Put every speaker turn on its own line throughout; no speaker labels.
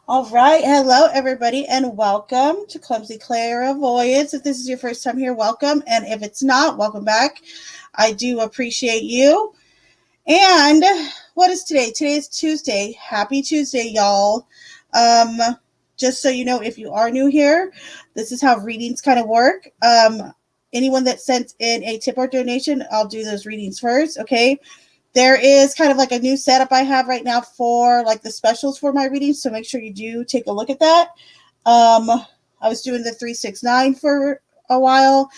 All right. Hello, everybody, and welcome to Clumsy Clairvoyance. If this is your first time here, welcome. And if it's not, welcome back. I do appreciate you. And what is today? Today is Tuesday. Happy Tuesday, y'all. Um, just so you know, if you are new here, this is how readings kind of work. Anyone that sent in a tip or donation, I'll do those readings first. Okay. There is kind of like a new setup I have right now for like the specials for my readings, so make sure you do take a look at that. Um, I was doing the 369 for a while,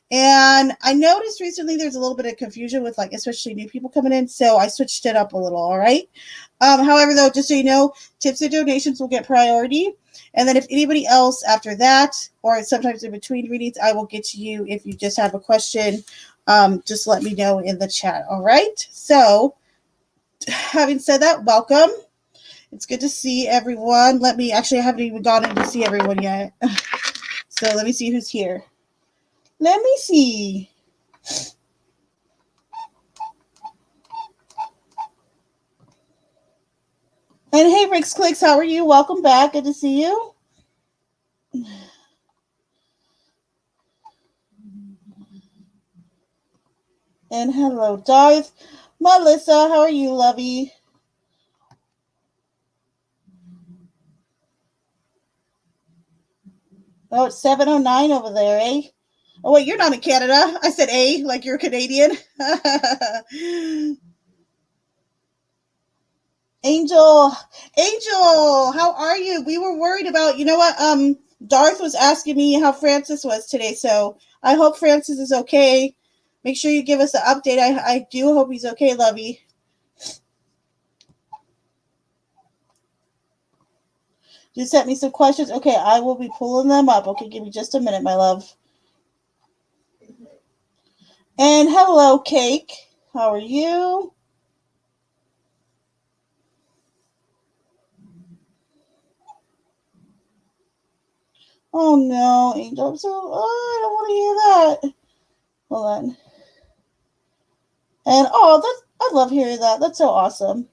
and I noticed recently there's a little bit of confusion with like especially new people coming in, so I switched it up a little. All right. However, though, just so you know, tips and donations will get priority, and then if anybody else after that, or sometimes in between readings, I will get to you if you just have a question. Just let me know in the chat. All right. So, having said that, welcome. It's good to see everyone. I haven't even gone in to see everyone yet. So, let me see who's here. Let me see. And hey, Rix Clicks, how are you? Welcome back. Good to see you. And hello, Darth. Melissa, how are you, lovey? Oh, it's 7:09 over there, eh? Oh, wait, you're not in Canada. I said like you're Canadian. Angel, how are you? We were worried about, you know what? Darth was asking me how Francis was today, so I hope Francis is okay. Make sure you give us an update. I do hope he's okay, lovey. You sent me some questions. Okay, I will be pulling them up. Okay, give me just a minute, my love. And hello, Cake. How are you? Oh no, Angel. I don't want to hear that. Hold on. And I love hearing that. That's so awesome.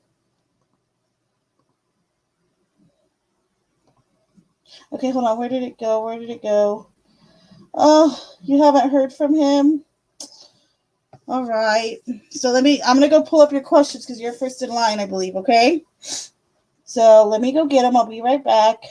Okay, hold on. Where did it go? Where did it go? Oh, you haven't heard from him? All right. So I'm going to go pull up your questions because you're first in line, I believe, okay? So let me go get them. I'll be right back.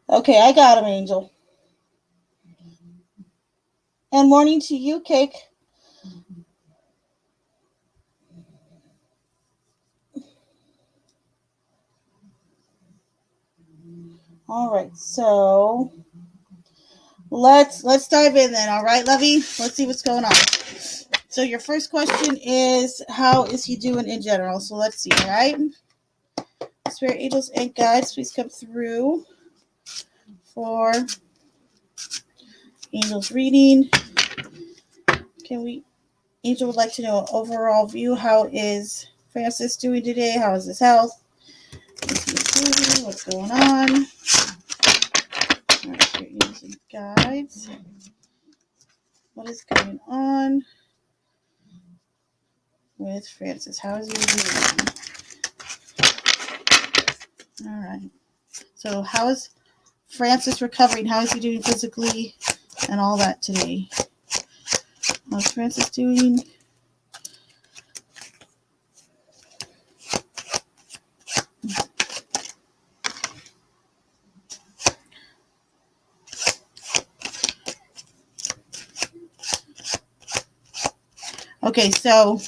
Okay, I got him, Angel. And morning to you, Cake. All right, so let's dive in then. All right, Lovey, let's see what's going on. So your first question is, how is he doing in general? So let's see. All right, Spirit angels and guides, please come through for Angel's reading. Can we? Angel would like to know an overall view. How is Francis doing today? How is his health? What's going on? All right, Spirit angels and guides. What is going on with Francis? How is he doing? All right. So how is Francis recovering? How is he doing physically and all that today? How's Francis doing? Okay, so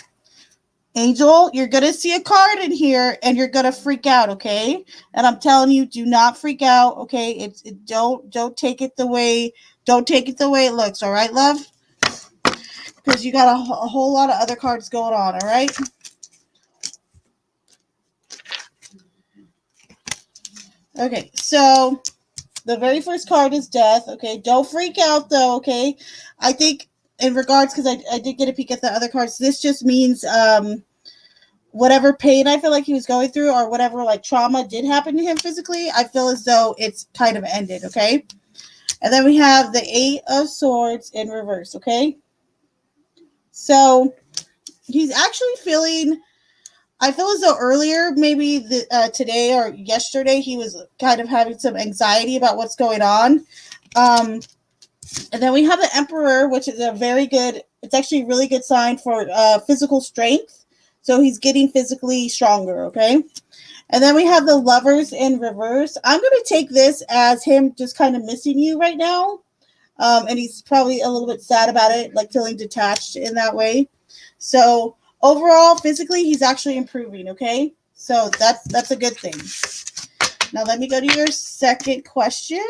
Angel, you're gonna see a card in here and you're gonna freak out, okay? And I'm telling you, do not freak out, okay? Don't take it the way it looks, all right, love? Because you got a whole lot of other cards going on, all right? Okay, so the very first card is death. Okay, don't freak out though. Okay, I think in regards, because I did get a peek at the other cards, this just means whatever pain I feel like he was going through, or whatever like trauma did happen to him physically, I feel as though it's kind of ended. Okay, and then we have the Eight of Swords in reverse. Okay, so he's actually feeling. I feel as though earlier, maybe today or yesterday, he was kind of having some anxiety about what's going on. And then we have the Emperor, which is a very good, it's actually a really good sign for physical strength. So he's getting physically stronger, okay? And then we have the Lovers in reverse. I'm going to take this as him just kind of missing you right now. And he's probably a little bit sad about it, like feeling detached in that way. So overall, physically, he's actually improving, okay? So that's a good thing. Now let me go to your second question.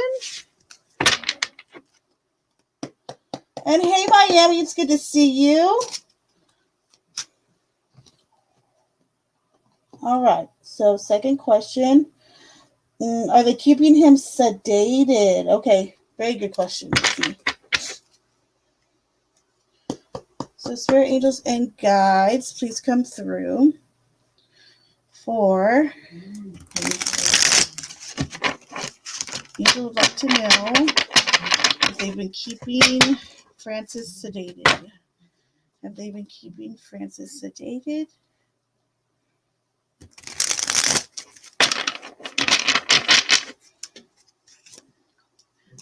And hey, Miami, it's good to see you. All right. So second question. Are they keeping him sedated? Okay. Very good question. Let's see. So spirit angels and guides, please come through for Angel would like to know if they've been keeping Francis sedated. Have they been keeping Francis sedated?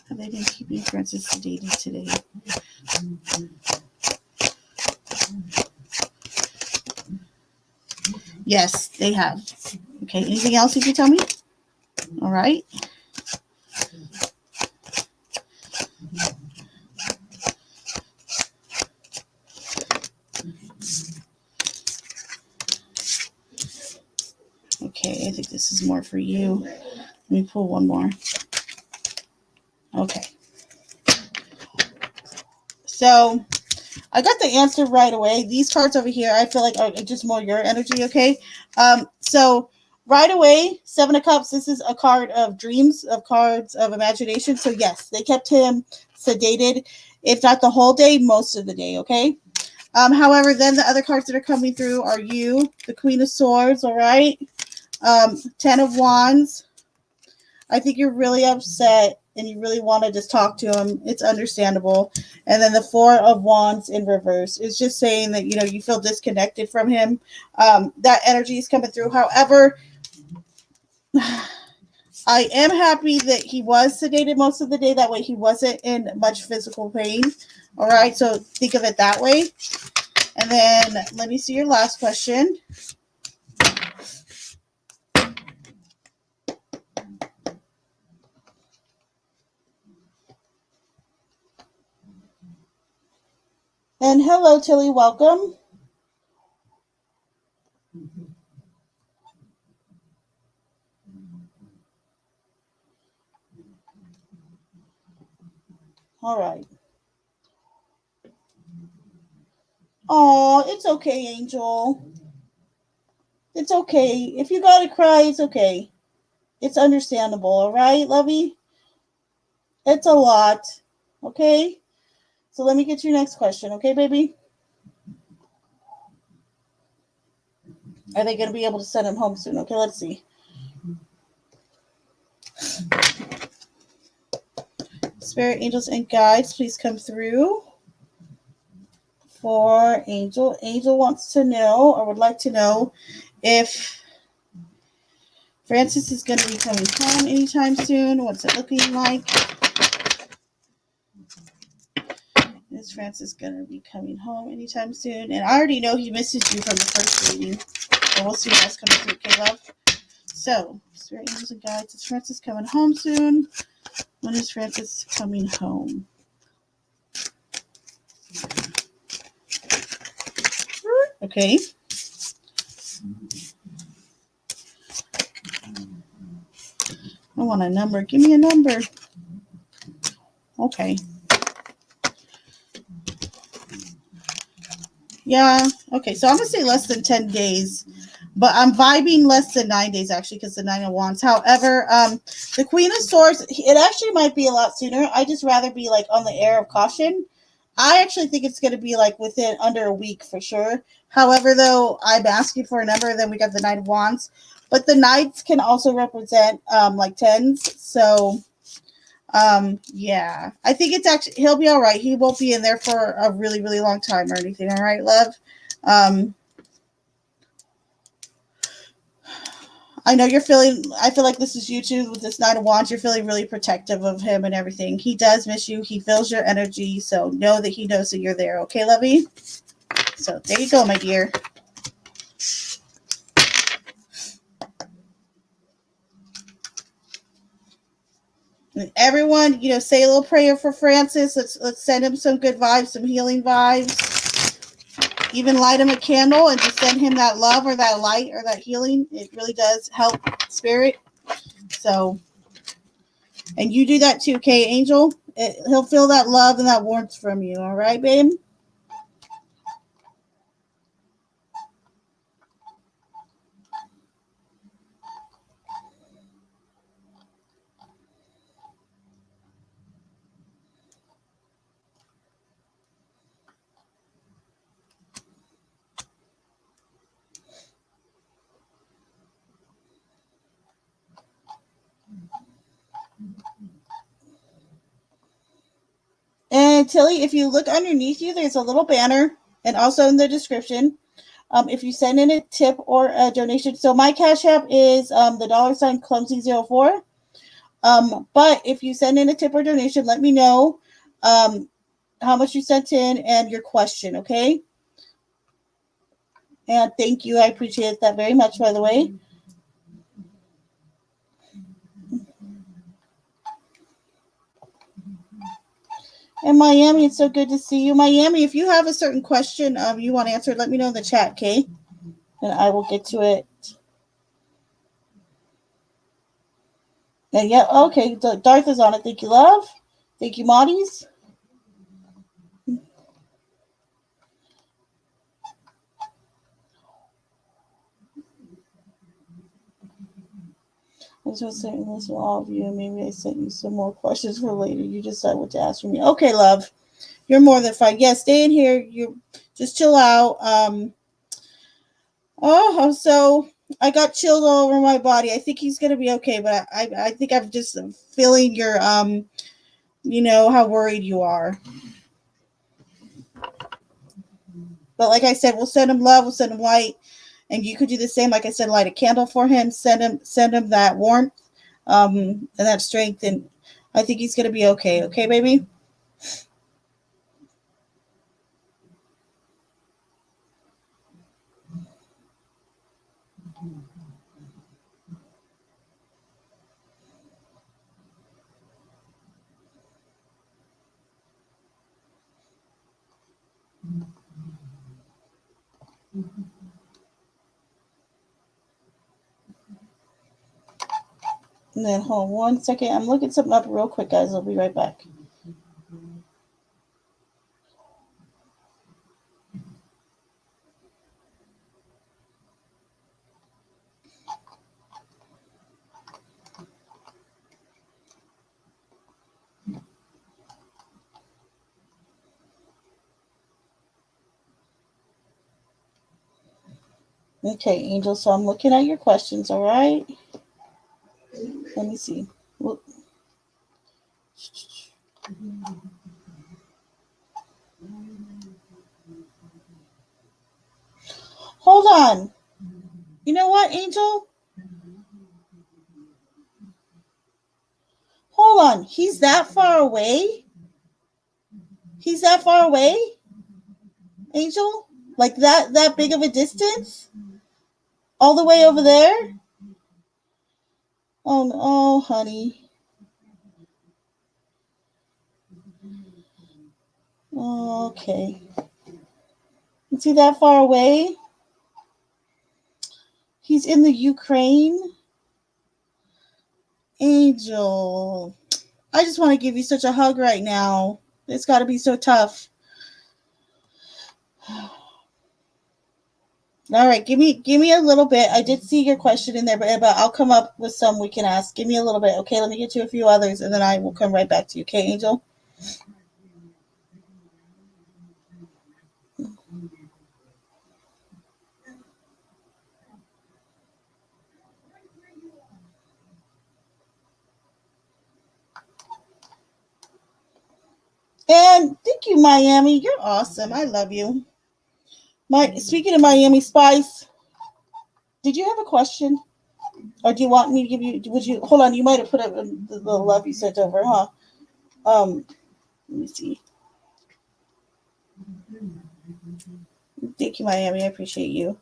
Have they been keeping Francis sedated today? Yes, they have. Okay, anything else you can tell me? All right. Okay, I think this is more for you. Let me pull one more. Okay. So I got the answer right away. These cards over here, I feel like are just more your energy, okay? So right away, Seven of Cups, this is a card of dreams, of cards of imagination. So yes, they kept him sedated, if not the whole day, most of the day, okay? However, then the other cards that are coming through are you, the Queen of Swords, all right? 10 of Wands. I think you're really upset and you really want to just talk to him. It's understandable. And then the Four of Wands in reverse is just saying that, you know, you feel disconnected from him. That energy is coming through. However, I am happy that he was sedated most of the day. That way he wasn't in much physical pain. All right, so think of it that way. And then let me see your last question. And hello, Tilly. Welcome. All right. Oh, it's okay, Angel. It's okay. If you gotta cry, it's okay. It's understandable, all right, lovey? It's a lot. Okay? So let me get your next question, okay, baby? Are they going to be able to send him home soon? Okay, let's see. Spirit, angels, and guides, please come through for Angel. Angel wants to know, or would like to know, if Francis is going to be coming home anytime soon. What's it looking like? Is Francis going to be coming home anytime soon? And I already know he misses you from the first reading. But we'll see what's coming through, okay, love? So, Spirit, angels, and guides, is Francis coming home soon? When is Francis coming home? Okay. I want a number. Give me a number. Okay. Yeah. Okay. So I'm going to say less than 10 days, but I'm vibing less than 9 days actually because the 9 of Wands. However, the Queen of Swords, it actually might be a lot sooner. I just rather be like on the air of caution. I actually think it's going to be like within under a week for sure. However, though, I'm asking for a number, and then we got the Knight of Wands. But the Knights can also represent like tens. So yeah, I think it's actually, he'll be all right. He won't be in there for a really, really long time or anything. All right, love. I know you're feeling, I feel like this is you too with this Knight of Wands. You're feeling really protective of him and everything. He does miss you. He feels your energy. So know that he knows that you're there. Okay, lovey? So there you go, my dear. And everyone, say a little prayer for Francis. Let's send him some good vibes, some healing vibes. Even light him a candle and just send him that love or that light or that healing. It really does help spirit. So, and you do that too, okay, Angel? He'll feel that love and that warmth from you. All right, babe? And Tilly, if you look underneath you, there's a little banner, and also in the description. If you send in a tip or a donation, so my Cash App is the $ clumsy04. But if you send in a tip or donation, let me know how much you sent in and your question, okay? And thank you. I appreciate that very much, by the way. And Miami, it's so good to see you. Miami, if you have a certain question you want answered, let me know in the chat, okay? And I will get to it. And yeah, okay. Darth is on it. Thank you, love. Thank you, Moddies. I was just saying this to all of you, and maybe I sent you some more questions for later. You decide what to ask for me. Okay, love. You're more than fine. Yeah, stay in here. You just chill out. So I got chilled all over my body. I think he's gonna be okay, but I think I'm just feeling your how worried you are. But like I said, we'll send him love, we'll send him light, and you could do the same. Like I said, light a candle for him, send him that warmth, and that strength, and I think he's gonna be okay. Okay, baby. And then hold on 1 second. I'm looking something up real quick, guys. I'll be right back. Okay, Angel. So I'm looking at your questions, all right? Let me see. Hold on. You know what, Angel? Hold on. He's that far away? He's that far away? Angel? Like that big of a distance? All the way over there? Oh no, honey. Oh, okay. Is he that far away? He's in the Ukraine? Angel. I just want to give you such a hug right now. It's got to be so tough. All right, give me a little bit. I did see your question in there, but I'll come up with some we can ask. Give me a little bit, okay? Let me get you a few others, and then I will come right back to you, okay, Angel? And thank you, Miami. You're awesome. I love you. Speaking of Miami Spice, did you have a question? Or do you want me to give you? Would you hold on? You might have put up the love you sent over, huh? Let me see. Thank you, Miami. I appreciate you.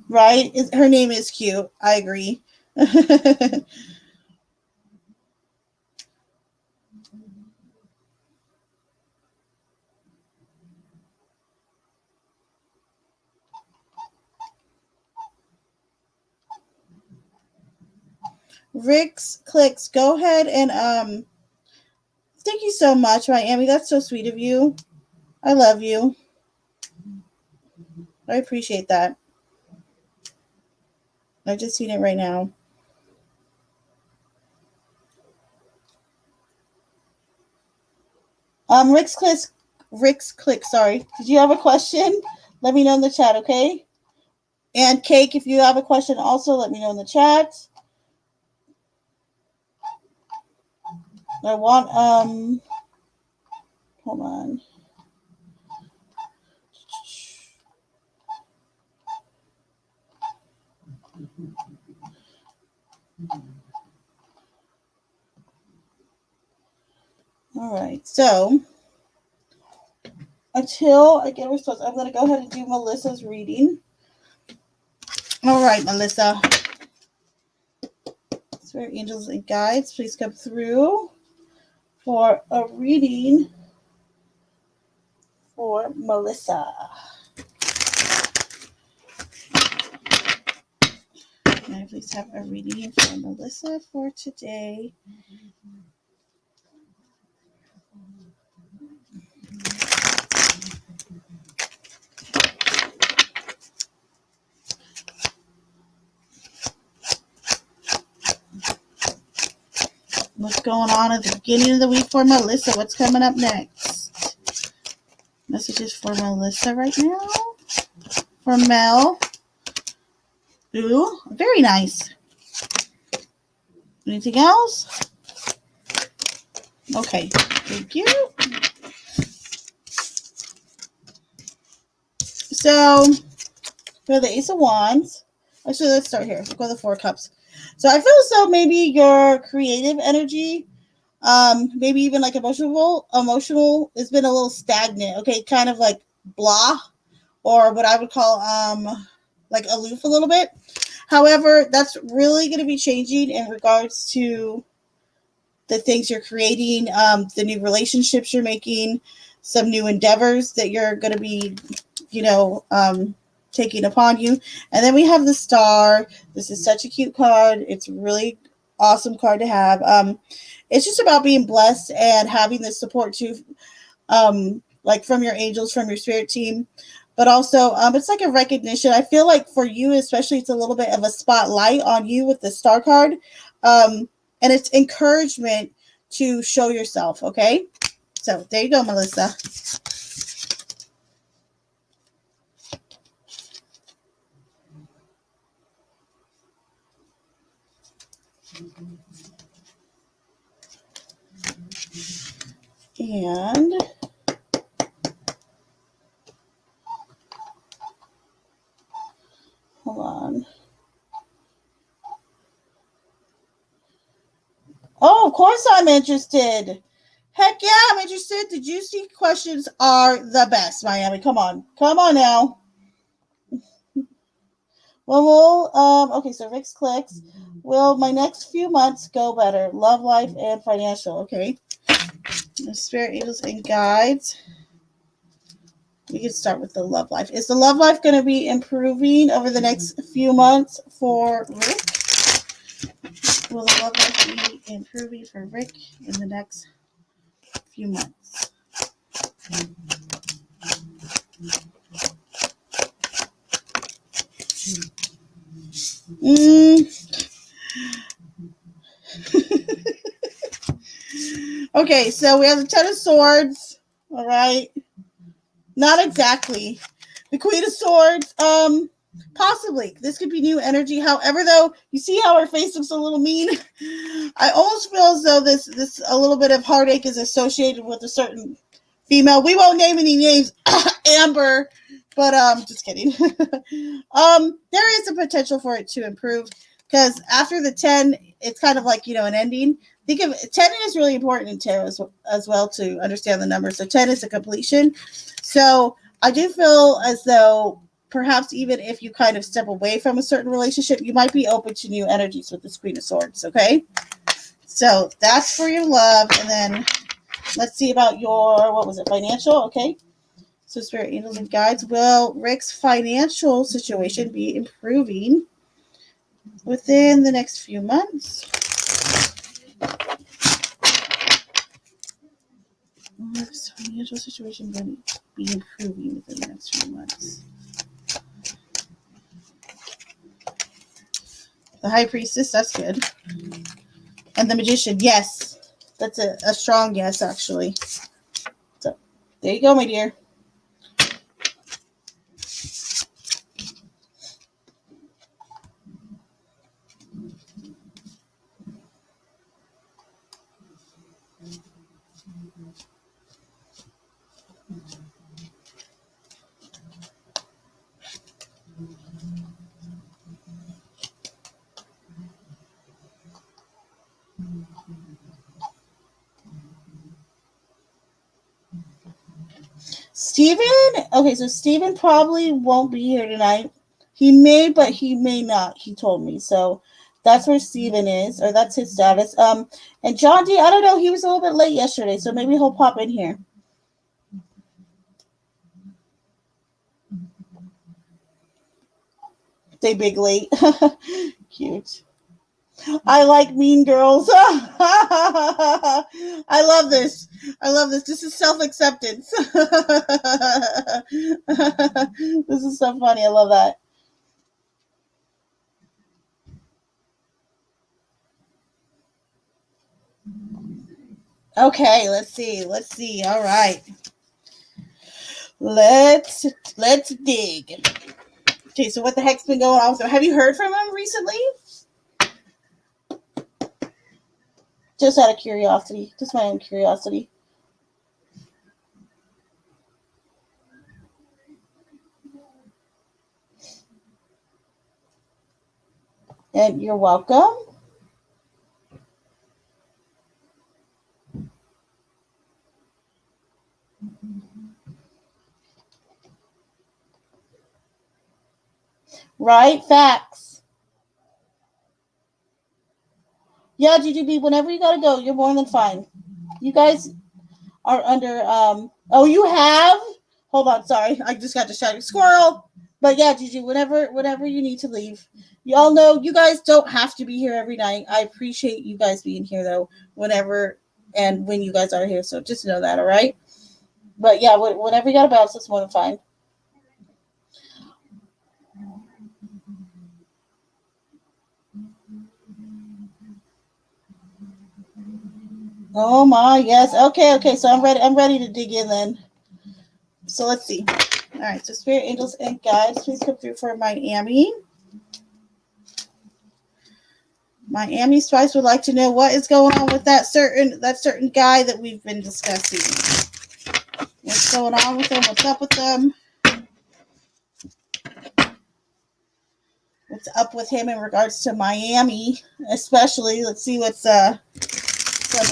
Right? Her name is cute. I agree. Rick's clicks. Go ahead and thank you so much, Miami. That's so sweet of you. I love you. I appreciate that. I just seen it right now. Rick's click. Sorry. Did you have a question? Let me know in the chat, okay? And Cake, if you have a question, also let me know in the chat. I want hold on. All right. So until I get a response, I'm going to go ahead and do Melissa's reading. All right, Melissa. Spirit angels and guides, please come through for a reading for Melissa. Can I please have a reading for Melissa for today? What's going on at the beginning of the week for Melissa? What's coming up next? Messages for Melissa right now. For Mel. Ooh, very nice. Anything else? Okay, thank you. So, for the Ace of Wands, actually, let's start here. We'll go to the Four Cups. So, I feel as though maybe your creative energy Maybe even like emotional has been a little stagnant. Okay, kind of like blah, or what I would call like aloof a little bit. However, that's really going to be changing in regards to the things you're creating, the new relationships you're making, some new endeavors that you're going to be, you know, taking upon you. And then we have the star. This is such a cute card. It's really awesome card to have. It's just about being blessed and having the support too, like from your angels, from your spirit team. But also, it's like a recognition. I feel like for you, especially, it's a little bit of a spotlight on you with the star card. And it's encouragement to show yourself. Okay. So there you go, Melissa. And hold on. Oh, of course I'm interested. Heck yeah, I'm interested. The juicy questions are the best, Miami. Come on. Come on now. Okay, so Rick's clicks. Will my next few months go better? Love life and financial. Okay. Spirit, angels, and guides. We can start with the love life. Is the love life going to be improving over the next few months for Rick? Will the love life be improving for Rick in the next few months? Okay, so we have the Ten of Swords. All right. Not exactly. The Queen of Swords. Possibly. This could be new energy. However, though, you see how her face looks a little mean? I almost feel as though this a little bit of heartache is associated with a certain female. We won't name any names. Amber. But just kidding. There is a potential for it to improve because after the 10, it's kind of like, an ending. Think of 10 is really important in tarot as well to understand the number. So 10 is a completion. So I do feel as though perhaps even if you kind of step away from a certain relationship, you might be open to new energies with this Queen of Swords. Okay. So that's for your love. And then let's see about your, what was it, financial? Okay. So spirit, angels, and guides. Will Rick's financial situation be improving within the next few months? Rick's financial situation going to be improving within the next few months. The High Priestess, that's good. And the Magician, yes. That's a strong yes, actually. So there you go, my dear. Steven? Okay, so Steven probably won't be here tonight. He may, but he may not, he told me. So that's where Steven is, or that's his status. And John D, I don't know, he was a little bit late yesterday, so maybe he'll pop in here. They big late. Cute. I like Mean Girls. I love this. I love this. This is self-acceptance. This is so funny. I love that. Okay, let's see. Let's see. All right. Let's dig. Okay, so what the heck's been going on with him? Have you heard from him recently? Just out of curiosity. Just my own curiosity. And you're welcome. Right? Facts. Yeah, GGB, whenever you gotta go, you're more than fine. You guys are under oh, you have? Hold on, sorry. I just got distracted. Squirrel. But yeah, Gigi, whenever you need to leave. Y'all know you guys don't have to be here every night. I appreciate you guys being here though, whenever and when you guys are here. So just know that, all right? But yeah, whenever you gotta bounce, it's more than fine. Oh my, yes. Okay. So I'm ready to dig in then. So let's see. All right. So spirit, angels, and guides, please come through for Miami. Miami Spice would like to know what is going on with that certain guy that we've been discussing. What's going on with them? What's up with them? What's up with him in regards to Miami, especially? Let's see what some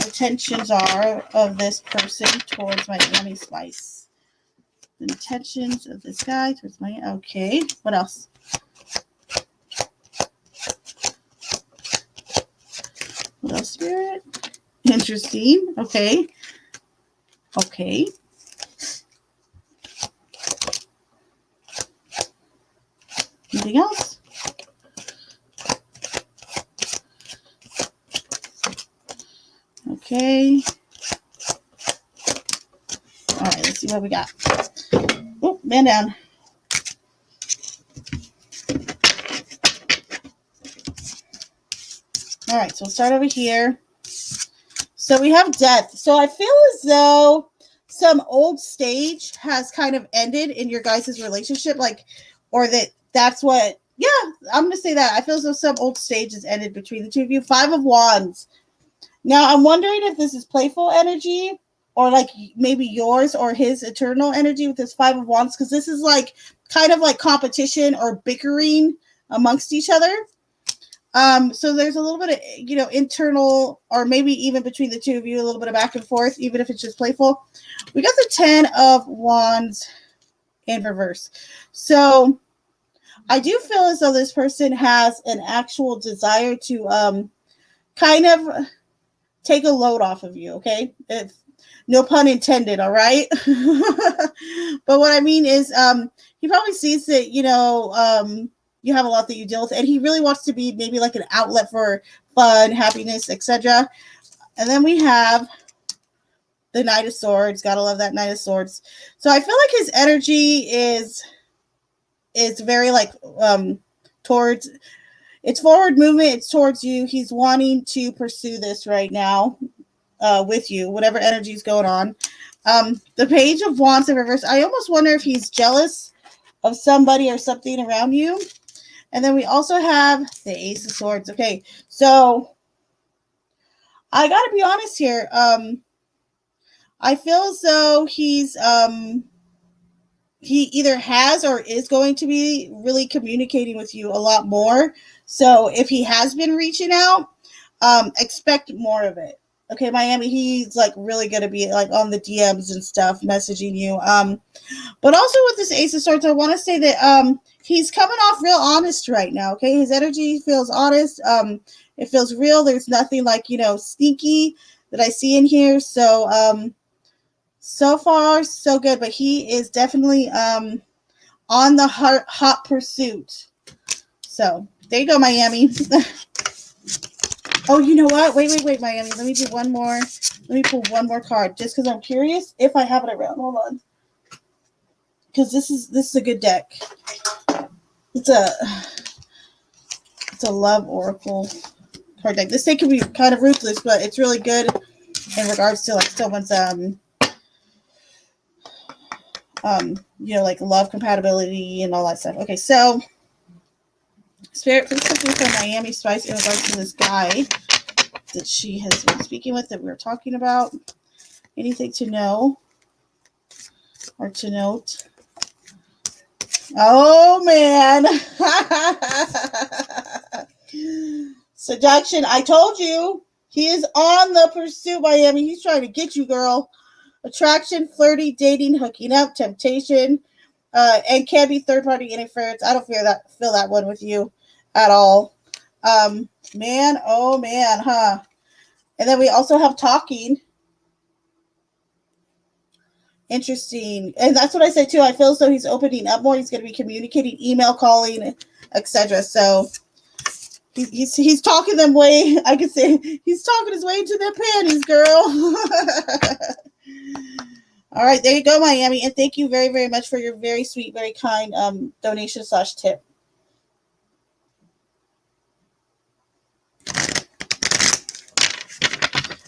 intentions are of this person towards Miami Spice. The intentions of this guy towards Miami. Okay. What else? What else, Spirit? Interesting. Okay. Anything else? Okay. All right, let's see what we got. Oh, man down. All right, so we'll start over here. So we have death. So I feel as though some old stage has kind of ended in your guys' relationship, like, or that's what, yeah, I'm going to say that. I feel as though some old stage has ended between the two of you. 5 of Wands. Now, I'm wondering if this is playful energy or like maybe yours or his eternal energy with this 5 of Wands, because this is like kind of like competition or bickering amongst each other. So there's a little bit of, internal or maybe even between the two of you, a little bit of back and forth, even if it's just playful. We got the 10 of Wands in reverse. So I do feel as though this person has an actual desire to kind of take a load off of you, okay? No pun intended, all right? But what I mean is he probably sees that, you have a lot that you deal with, and he really wants to be maybe like an outlet for fun, happiness, etc. And then we have the Knight of Swords. Gotta love that Knight of Swords. So I feel like his energy is very like towards, it's forward movement, it's towards you. He's wanting to pursue this right now with you, whatever energy is going on. The Page of Wands in reverse. I almost wonder if he's jealous of somebody or something around you. And then we also have the Ace of Swords. Okay, so I gotta be honest here. I feel as though he either has or is going to be really communicating with you a lot more. So if he has been reaching out, expect more of it. Okay, Miami, he's like really gonna be like on the DMs and stuff, messaging you. But also with this Ace of Swords, I want to say that he's coming off real honest right now. Okay, his energy feels honest. It feels real. There's nothing like sneaky that I see in here. So so far so good. But he is definitely on the hot pursuit. So there you go, Miami. Oh, you know what? Wait, Miami. Let me do one more. Let me pull one more card just because I'm curious if I have it around. Hold on. Because this is a good deck. It's a love oracle card deck. This deck can be kind of ruthless, but it's really good in regards to like someone's like love compatibility and all that stuff. Okay, so Spirit, please come through for Miami Spice in regards to this guy that she has been speaking with that we were talking about. Anything to know or to note? Oh man. Seduction. I told you. He is on the pursuit, Miami. He's trying to get you, girl. Attraction, flirty, dating, hooking up, temptation. And can be third party interference. I don't feel that one with you at all. Man, oh man, huh? And then we also have talking. Interesting. And that's what I said too. I feel as though he's opening up more. He's going to be communicating, email, calling, etc. So he's talking them way. I could say he's talking his way into their panties, girl. All right, there you go, Miami, and thank you very, very much for your very sweet, very kind donation / tip.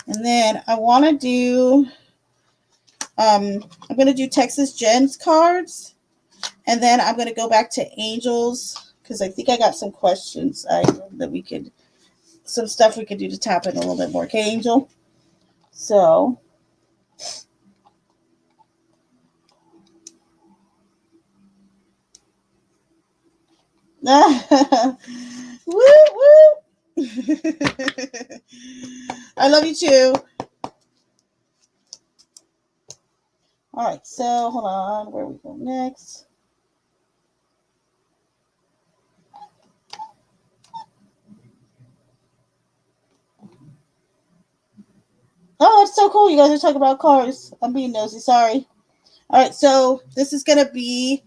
And then I want to do, I'm going to do Texas Gens cards, and then I'm going to go back to Angels because I think I got some questions that we could, some stuff we could do to tap in a little bit more. Okay, Angel? So. Woo, woo. I love you too. All right, so hold on. Where we go next? Oh, it's so cool. You guys are talking about cars. I'm being nosy. Sorry. All right, so this is gonna be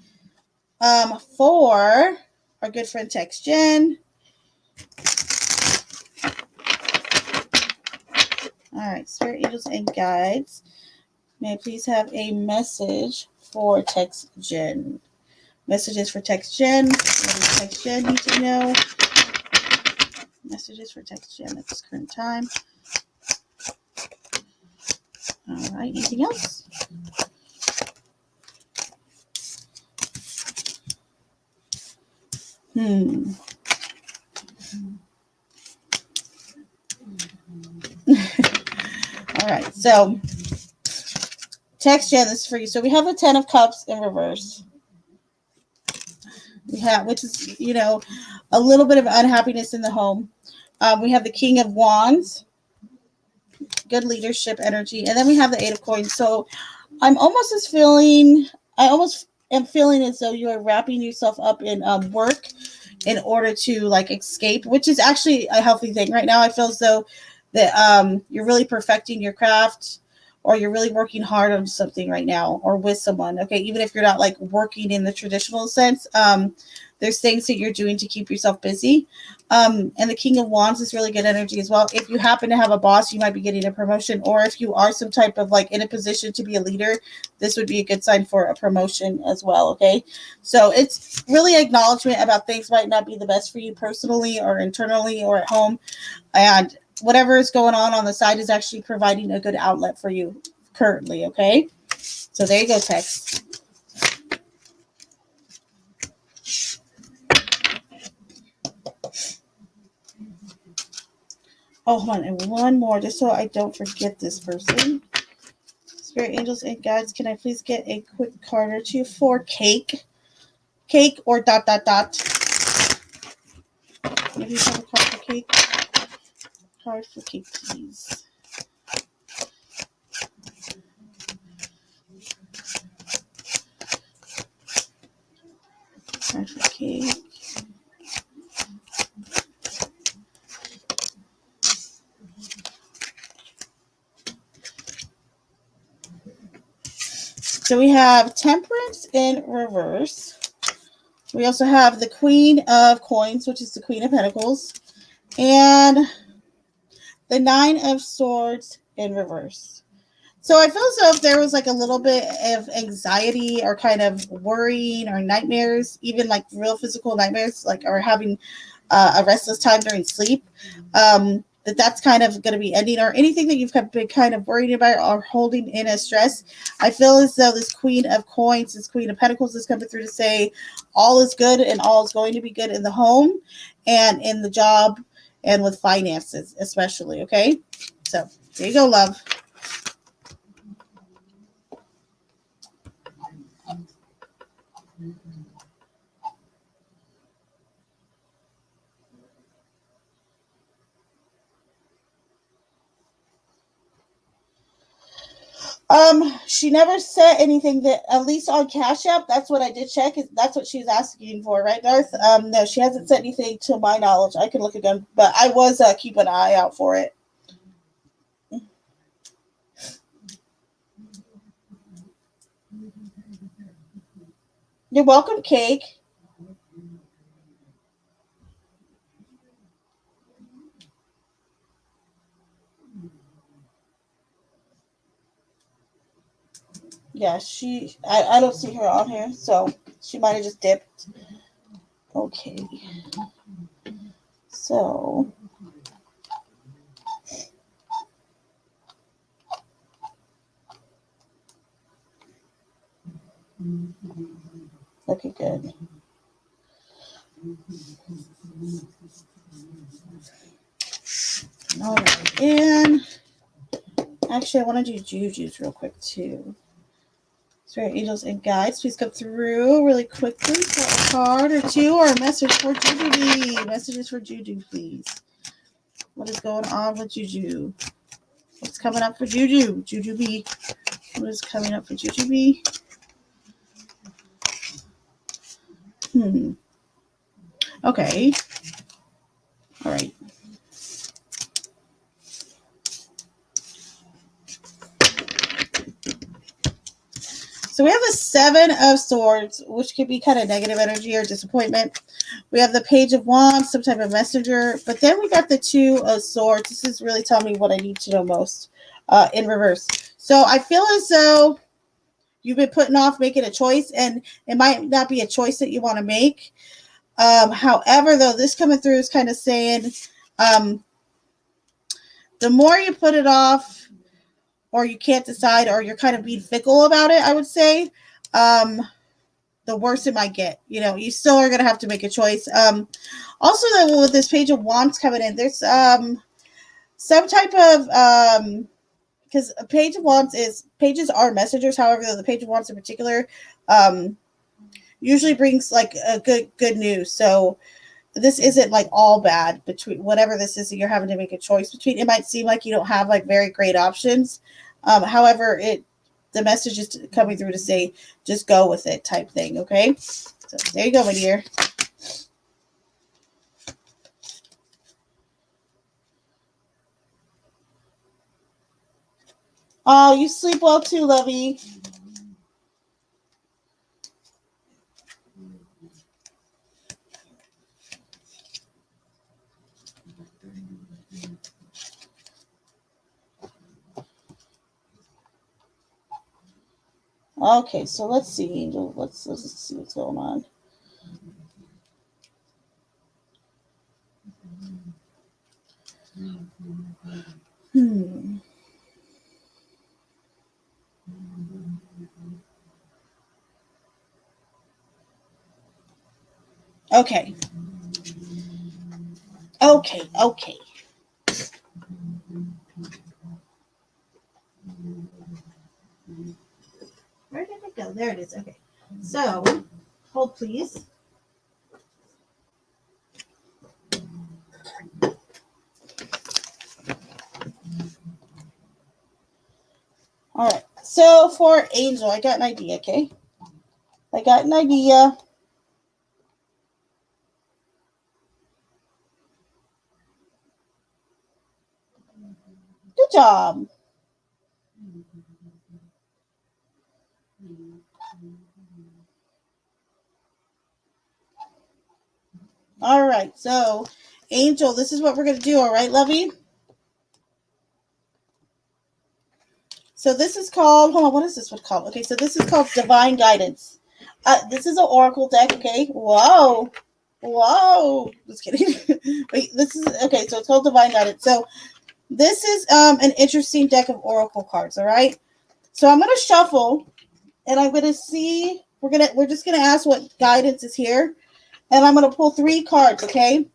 for our good friend Tex Jen. All right, Spirit Angels and Guides, may I please have a message for Tex Jen? Messages for Tex Jen. What does Tex Jen need to know? Messages for Tex Jen at this current time. All right, anything else? All right, so Tex Jen, this is for you. So we have the 10 of Cups in reverse. We have, which is, a little bit of unhappiness in the home. We have the King of Wands, good leadership energy, and then we have the 8 of Coins. So I almost am feeling as though you are wrapping yourself up in work in order to like escape, which is actually a healthy thing right now. I feel as though that you're really perfecting your craft, or you're really working hard on something right now, or with someone. Okay, even if you're not like working in the traditional sense, there's things that you're doing to keep yourself busy. And the King of Wands is really good energy as well. If you happen to have a boss, you might be getting a promotion, or if you are some type of like in a position to be a leader, this would be a good sign for a promotion as well. Okay, so it's really acknowledgement about things might not be the best for you personally or internally or at home, and whatever is going on the side is actually providing a good outlet for you currently. Okay, so there you go, Tex. Oh, hold on, and one more, just so I don't forget this person. Spirit Angels and Guides, can I please get a quick card or two for Cake? Cake or ... Maybe you have a card for Cake? Card for Cake, please. Card for Cake. So we have Temperance in reverse. We also have the Queen of Coins, which is the Queen of Pentacles, and the 9 of Swords in reverse. So I feel as though if there was like a little bit of anxiety or kind of worrying or nightmares, even like real physical nightmares, like or having a restless time during sleep, that's kind of going to be ending, or anything that you've been kind of worried about or holding in as stress. I feel as though this Queen of Coins, this Queen of Pentacles is coming through to say all is good and all is going to be good in the home and in the job and with finances especially. Okay, so there you go, love. She never said anything that, at least on Cash App, that's what I did check. That's what she's asking for, right, Darth? No, she hasn't said anything to my knowledge. I can look again, but I was keeping an eye out for it. You're welcome, Cake. Yeah, I don't see her on here, so she might have just dipped. Okay. So, okay, good. All right. And actually, I want to do jujus real quick, too. Spirit angels and guides, please come through really quickly for a card or two or a message for Juju. Messages for Juju, please. What is going on with Juju? What's coming up for Juju? Juju B. What is coming up for Juju B? Okay. All right. So we have the Seven of Swords, which could be kind of negative energy or disappointment. We have the Page of Wands, some type of messenger. But then we got the Two of Swords. This is really telling me what I need to know most in reverse. So I feel as though you've been putting off making a choice, and it might not be a choice that you want to make. However, though, this coming through is kind of saying the more you put it off, or you can't decide, or you're kind of being fickle about it, I would say, the worse it might get. You know, you still are going to have to make a choice. Also, though, with this Page of Wands coming in, there's some type of because a Page of Wands pages are messengers. However, the Page of Wands in particular usually brings like a good news. So this isn't like all bad. Between whatever this is that you're having to make a choice between, it might seem like you don't have like very great options. However, the message is coming through to say just go with it type thing. Okay, so there you go, my dear. Oh, you sleep well too, Lovey. Okay, so let's see, Angel. Let's see what's going on. Hmm. Okay. Okay. Okay. Where did it go? There it is. Okay. So, hold please. All right. So for Angel, I got an idea. Okay. I got an idea. Good job. All right. So, Angel, this is what we're gonna do. All right, Lovey. So this is called. Hold on. What is this one called? Okay. So this is called Divine Guidance. This is an Oracle deck. Okay. Whoa. Whoa. Just kidding. Wait. This is okay. So it's called Divine Guidance. So this is an interesting deck of Oracle cards. All right. So I'm gonna shuffle, and I'm gonna see. We're just gonna ask what guidance is here, and I'm gonna pull 3 cards. Okay.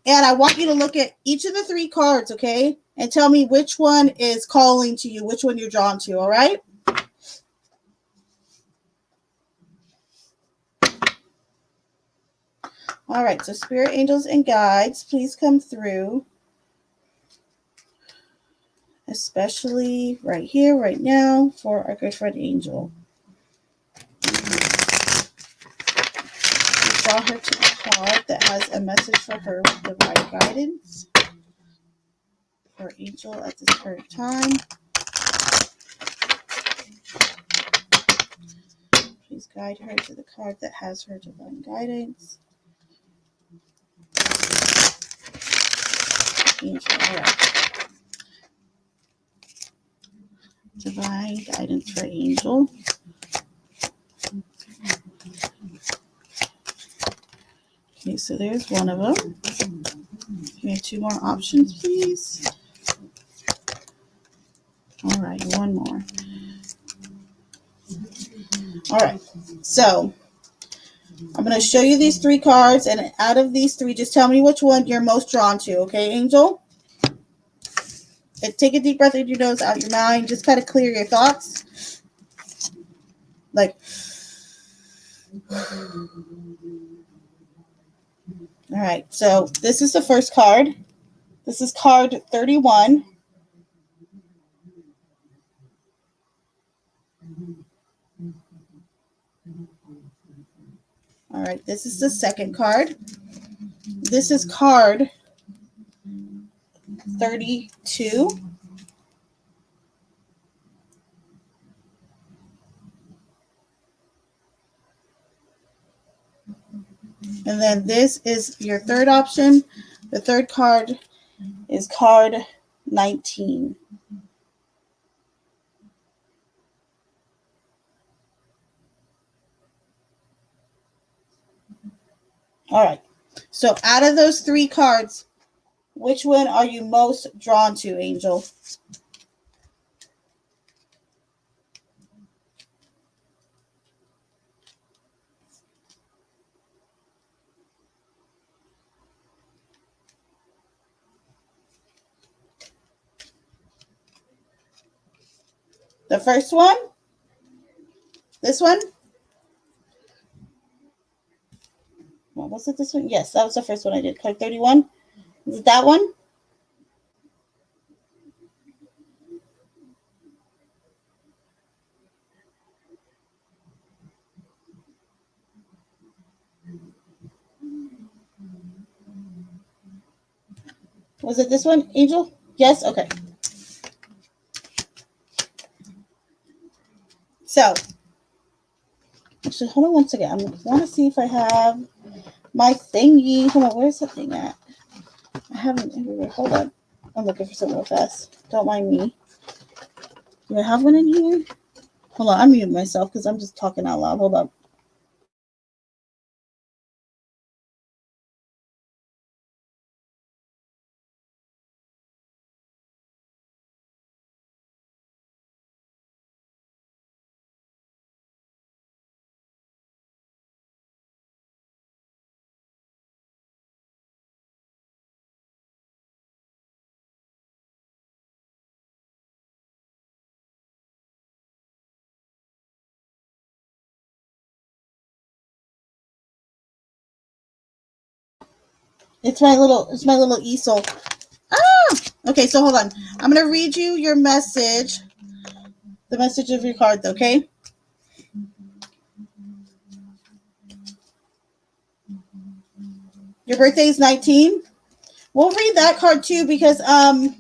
And I want you to look at each of the 3 cards, okay? And tell me which one is calling to you, which one you're drawn to, all right? All right, so spirit angels and guides, please come through especially right here, right now, for our good friend Angel. We draw her to a card that has a message for her with divine guidance for Angel at this current time. Please guide her to the card that has her divine guidance. Angel, all right. Divine guidance for Angel. Okay, so there's one of them. We have two more options, please. All right, one more. All right, so I'm going to show you these three cards, and out of these three, just tell me which one you're most drawn to, okay, Angel? And take a deep breath in your nose, out your mind. Just kind of clear your thoughts. Like, all right, so this is the first card. This is card 31. All right, this is the second card. This is card 32. And then this is your third option. The third card is card 19. All right. So out of those three cards, which one are you most drawn to, Angel? The first one? This one? Well, was it this one? Yes, that was the first one I did. Card 31. Is it that one? Was it this one, Angel? Yes? Okay. So, actually, hold on one second. I want to see if I have my thingy. Hold on, where's the thing at? I haven't everywhere. Hold on. I'm looking for something real fast. Don't mind me. Do I have one in here? Hold on, I'm muting myself because I'm just talking out loud. Hold up. It's my little easel. Ah! Okay, so hold on. I'm gonna read you your message. The message of your card, okay? Your birthday is 19. We'll read that card too because I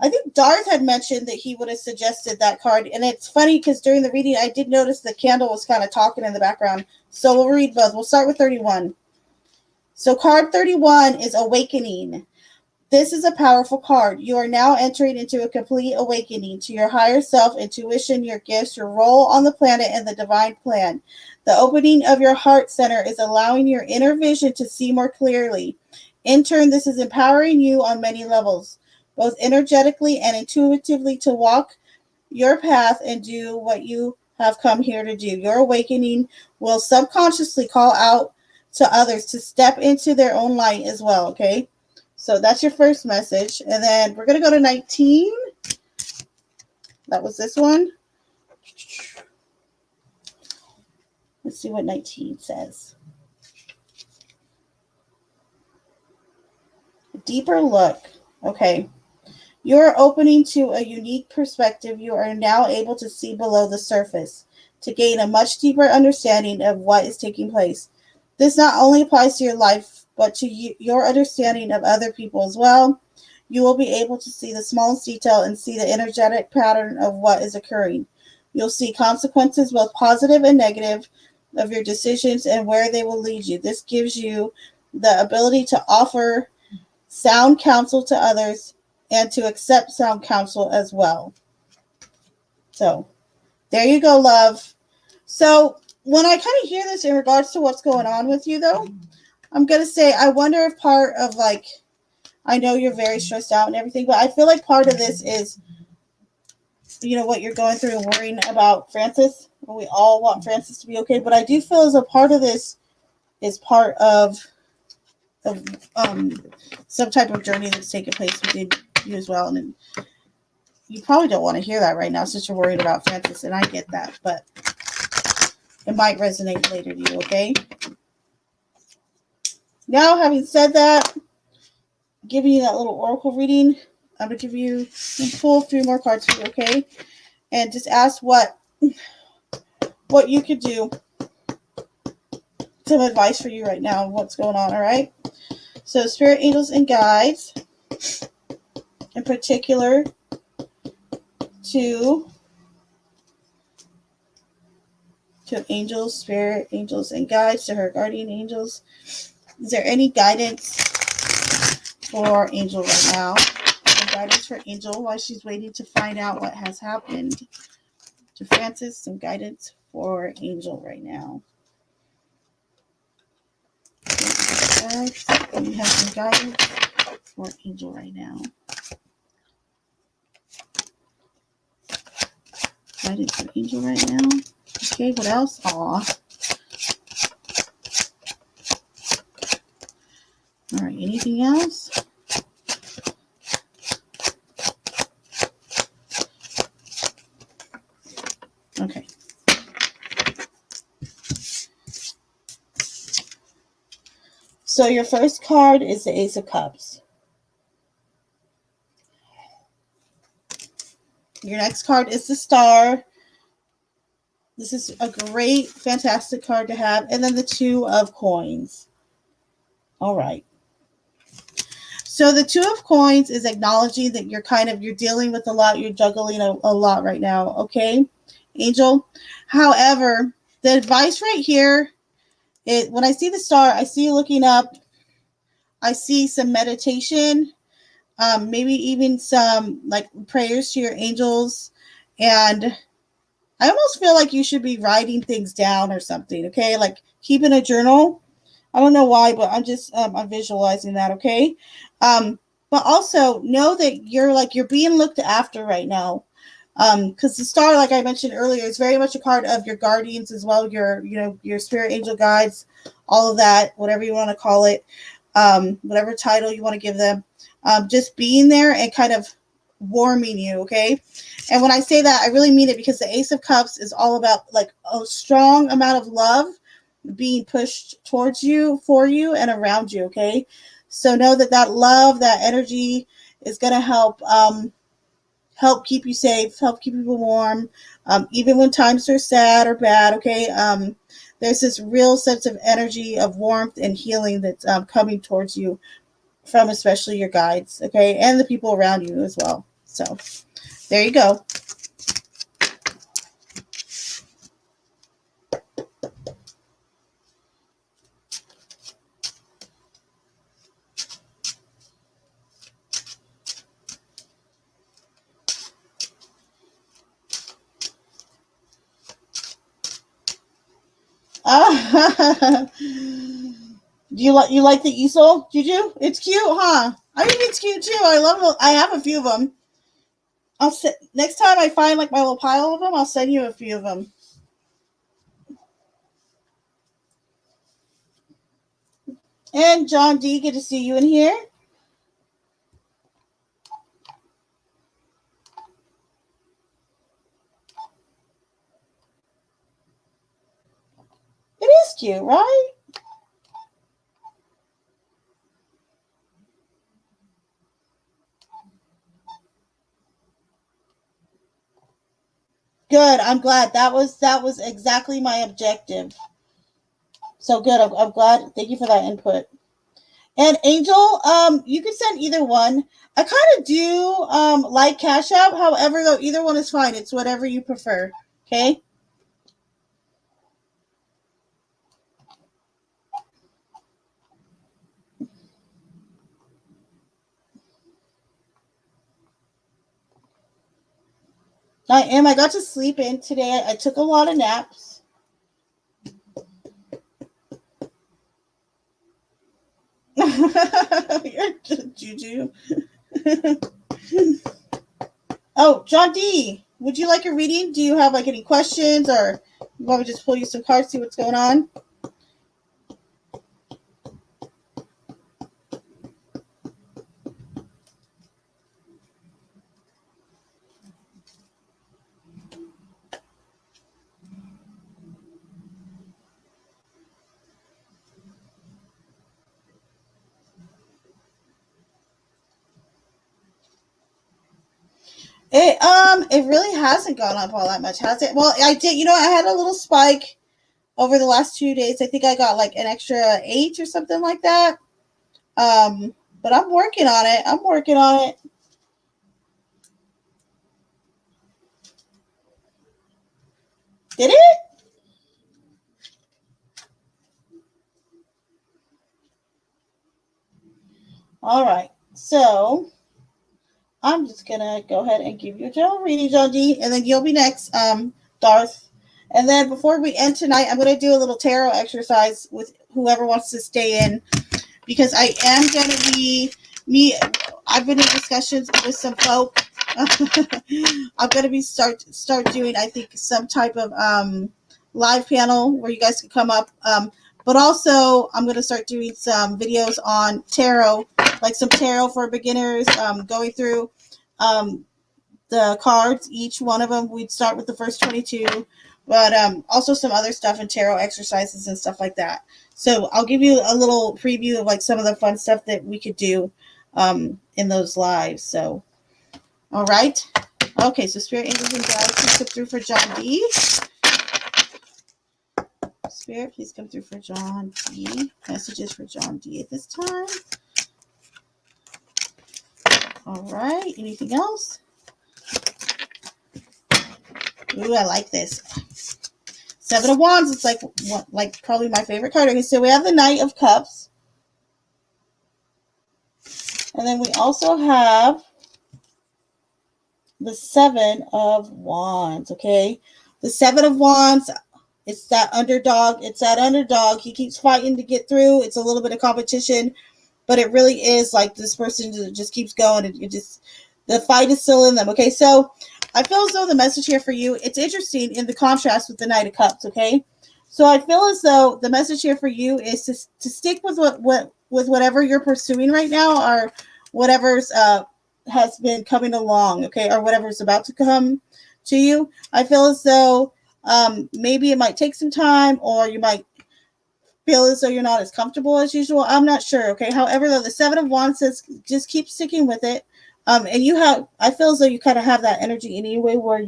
think Darth had mentioned that he would have suggested that card. And it's funny because during the reading I did notice the candle was kind of talking in the background. So we'll read both. We'll start with 31. So card 31 is Awakening. This is a powerful card. You are now entering into a complete awakening to your higher self, intuition, your gifts, your role on the planet, and the divine plan. The opening of your heart center is allowing your inner vision to see more clearly. In turn, this is empowering you on many levels, both energetically and intuitively, to walk your path and do what you have come here to do. Your awakening will subconsciously call out to others to step into their own light as well, okay? So that's your first message. And then we're going to go to 19. That was this one. Let's see what 19 says. A deeper look. Okay. You are opening to a unique perspective. You are now able to see below the surface, to gain a much deeper understanding of what is taking place. This not only applies to your life, but to your understanding of other people as well. You will be able to see the smallest detail and see the energetic pattern of what is occurring. You'll see consequences, both positive and negative, of your decisions and where they will lead you. This gives you the ability to offer sound counsel to others and to accept sound counsel as well. So, there you go, love. So, when I kind of hear this in regards to what's going on with you, though, I'm going to say, I wonder if part of like, I know you're very stressed out and everything, but I feel like part of this is, what you're going through and worrying about Francis. We all want Francis to be okay, but I do feel as a part of this is part of some type of journey that's taking place within you as well. And you probably don't want to hear that right now since you're worried about Francis, and I get that, but it might resonate later to you, okay? Now, having said that, giving you that little oracle reading, I'm going to give you, pull 3 more cards for you, okay? And just ask what you could do, some advice for you right now, what's going on, all right? So, spirit, angels, and guides, in particular, to angels, spirit, angels, and guides, to her guardian angels. Is there any guidance for Angel right now? Some guidance for Angel while she's waiting to find out what has happened to Francis. Some guidance for Angel right now. And you have some guidance for Angel right now. Guidance for Angel right now. Okay, what else? Aw. All right, anything else? Okay. So your first card is the Ace of Cups. Your next card is the Star. This is a great, fantastic card to have. And then the Two of Coins. All right. So the Two of Coins is acknowledging that you're dealing with a lot, you're juggling a lot right now, okay, Angel? However, the advice right here, when I see the Star, I see you looking up, I see some meditation, maybe even some like prayers to your angels, and I almost feel like you should be writing things down or something, okay? Like keeping a journal. I don't know why, but I'm visualizing that, okay? But also know that you're being looked after right now. Because the Star, like I mentioned earlier, is very much a card of your guardians as well, your spirit angel guides, all of that, whatever you want to call it, whatever title you want to give them. Just being there and kind of warming you, okay? And when I say that, I really mean it, because the Ace of Cups is all about like a strong amount of love being pushed towards you, for you, and around you, okay? So know that love, that energy is going to help keep you safe, help keep people warm, even when times are sad or bad, okay? There's this real sense of energy, of warmth and healing that's coming towards you from especially your guides, okay? And the people around you as well. So there you go. Do you like the easel? Did you? It's cute, huh? I think it's cute too. I love it. I have a few of them. Next time I find like my little pile of them, I'll send you a few of them. And John D, good to see you in here. It is cute, right? Good. I'm glad. That was exactly my objective. So good. I'm glad. Thank you for that input. And Angel, you can send either one. I kind of do like Cash App. However, though, either one is fine. It's whatever you prefer. Okay. I am. I got to sleep in today. I took a lot of naps. You're Juju. Oh, John D, would you like a reading? Do you have like any questions, or you want me to just pull you some cards, see what's going on? It really hasn't gone up all that much, has it? Well, I did. You know, I had a little spike over the last 2 days. I think I got like an extra 8 or something like that. But I'm working on it. I'm working on it. Did it? All right. So I'm just gonna go ahead and give you a general reading, John D, and then you'll be next, Darth. And then before we end tonight, I'm gonna do a little tarot exercise with whoever wants to stay in, because I am gonna be me. I've been in discussions with some folk. I'm gonna be start doing, I think, some type of live panel where you guys can come up. But also I'm gonna start doing some videos on tarot, like some tarot for beginners, going through um, the cards, each one of them. We'd start with the first 22, but also some other stuff and tarot exercises and stuff like that. So I'll give you a little preview of like some of the fun stuff that we could do in those lives. So, all right. Okay, so Spirit, Angels, and Guides, please come through for John D. Spirit, please come through for John D. Messages for John D at this time. All right. Anything else? Ooh, I like this. Seven of Wands. It's like probably my favorite card. Okay, so we have the Knight of Cups, and then we also have the Seven of Wands. Okay, the Seven of Wands. It's that underdog. It's that underdog. He keeps fighting to get through. It's a little bit of competition, but it really is like this person just keeps going, and it just, the fight is still in them. Okay, so I feel as though the message here for you, it's interesting in the contrast with the Knight of Cups. Okay, so I feel as though the message here for you is to stick with what with whatever you're pursuing right now, or whatever's has been coming along. Okay, or whatever's about to come to you. I feel as though maybe it might take some time, or you might feel as though you're not as comfortable as usual. I'm not sure. Okay. However, though, the Seven of Wands says just keep sticking with it. And you have, I feel as though you kind of have that energy anyway, where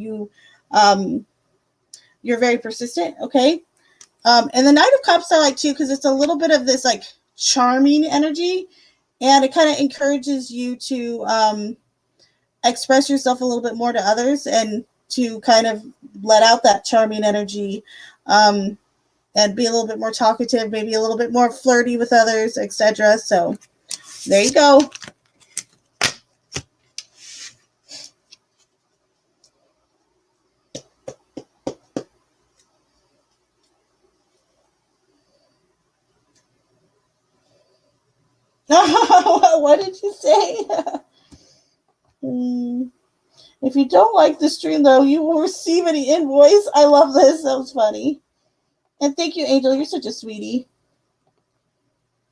um, you're very persistent. Okay. And the Knight of Cups I like too, because it's a little bit of this like charming energy, and it kind of encourages you to express yourself a little bit more to others, and to kind of let out that charming energy. And be a little bit more talkative, maybe a little bit more flirty with others, etc. So there you go. What did you say? If you don't like the stream, though, you will receive any invoice. I love this. That was funny. And thank you, Angel. You're such a sweetie.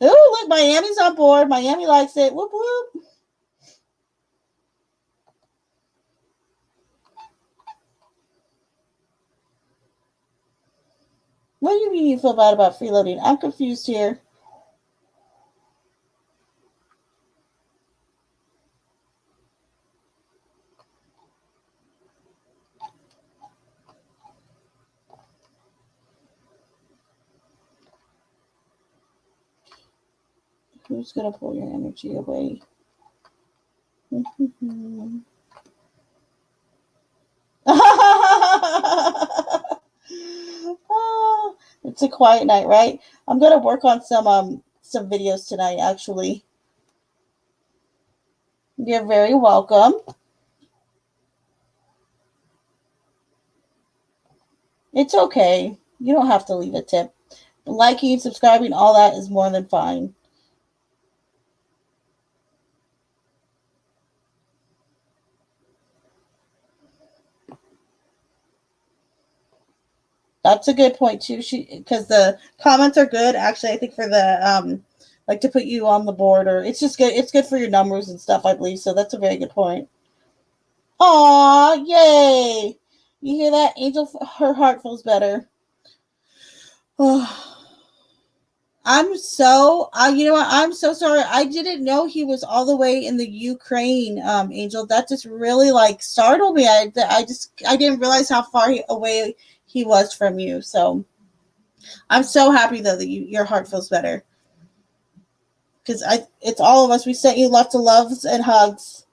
Oh, look, Miami's on board. Miami likes it. Whoop, whoop. What do you mean you feel bad about freeloading? I'm confused here. Who's going to pull your energy away? Oh, it's a quiet night, right? I'm going to work on some videos tonight, actually. You're very welcome. It's okay. You don't have to leave a tip. Liking, subscribing, all that is more than fine. That's a good point too. Because the comments are good. Actually, I think for the like to put you on the board, or it's just good. It's good for your numbers and stuff, I believe. So that's a very good point. Aw, yay! You hear that, Angel? Her heart feels better. Oh, you know what? I'm so sorry. I didn't know he was all the way in the Ukraine, Angel. That just really like startled me. I didn't realize how far away he was from you. So I'm so happy though that your heart feels better. Because it's all of us. We sent you lots of loves and hugs.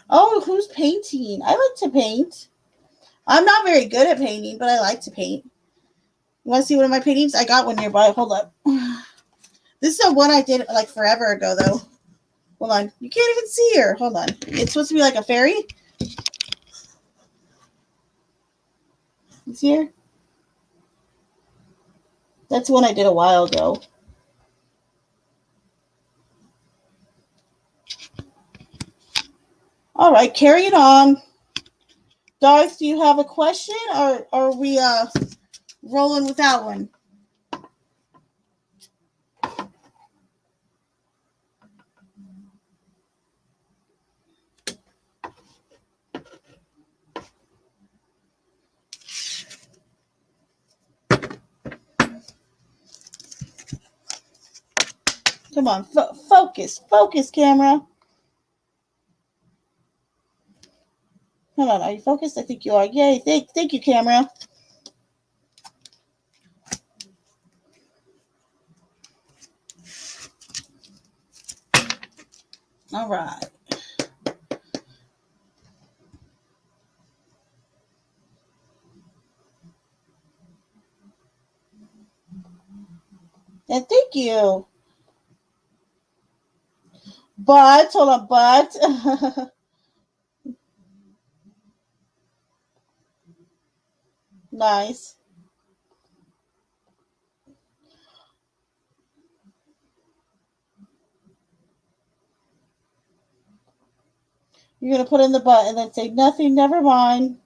Oh, who's painting? I like to paint. I'm not very good at painting, but I like to paint. You want to see one of my paintings? I got one nearby. Hold up. This is a one I did like forever ago, though. Hold on. You can't even see her. Hold on. It's supposed to be like a fairy. You see her? That's one I did a while ago. All right, carrying on. Darth, do you have a question, or are we rolling with that one? Come on, focus, camera. Hold on, are you focused? I think you are. Yay! Thank you, camera. All right. And thank you. But hold on, but nice. You're gonna put in the but and then say nothing. Never mind.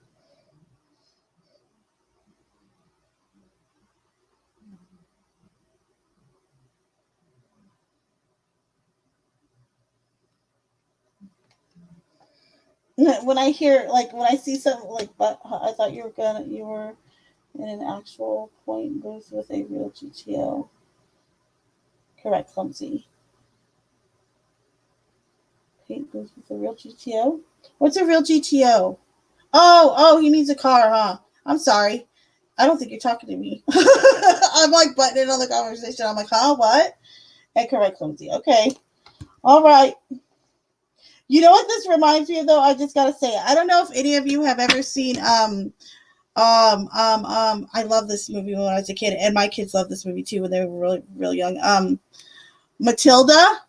When I hear when I see something like but, I thought you were in an actual point booth with a real GTO. Correct, clumsy. Paint booth with a real GTO. What's a real GTO? Oh, he means a car, huh? I'm sorry. I don't think you're talking to me. I'm like butting in on the conversation. I'm like, huh? What? And correct, clumsy. Okay. All right. You know what this reminds me of, though? I just gotta say, I don't know if any of you have ever seen I love this movie when I was a kid, and my kids love this movie too when they were really real young. Matilda,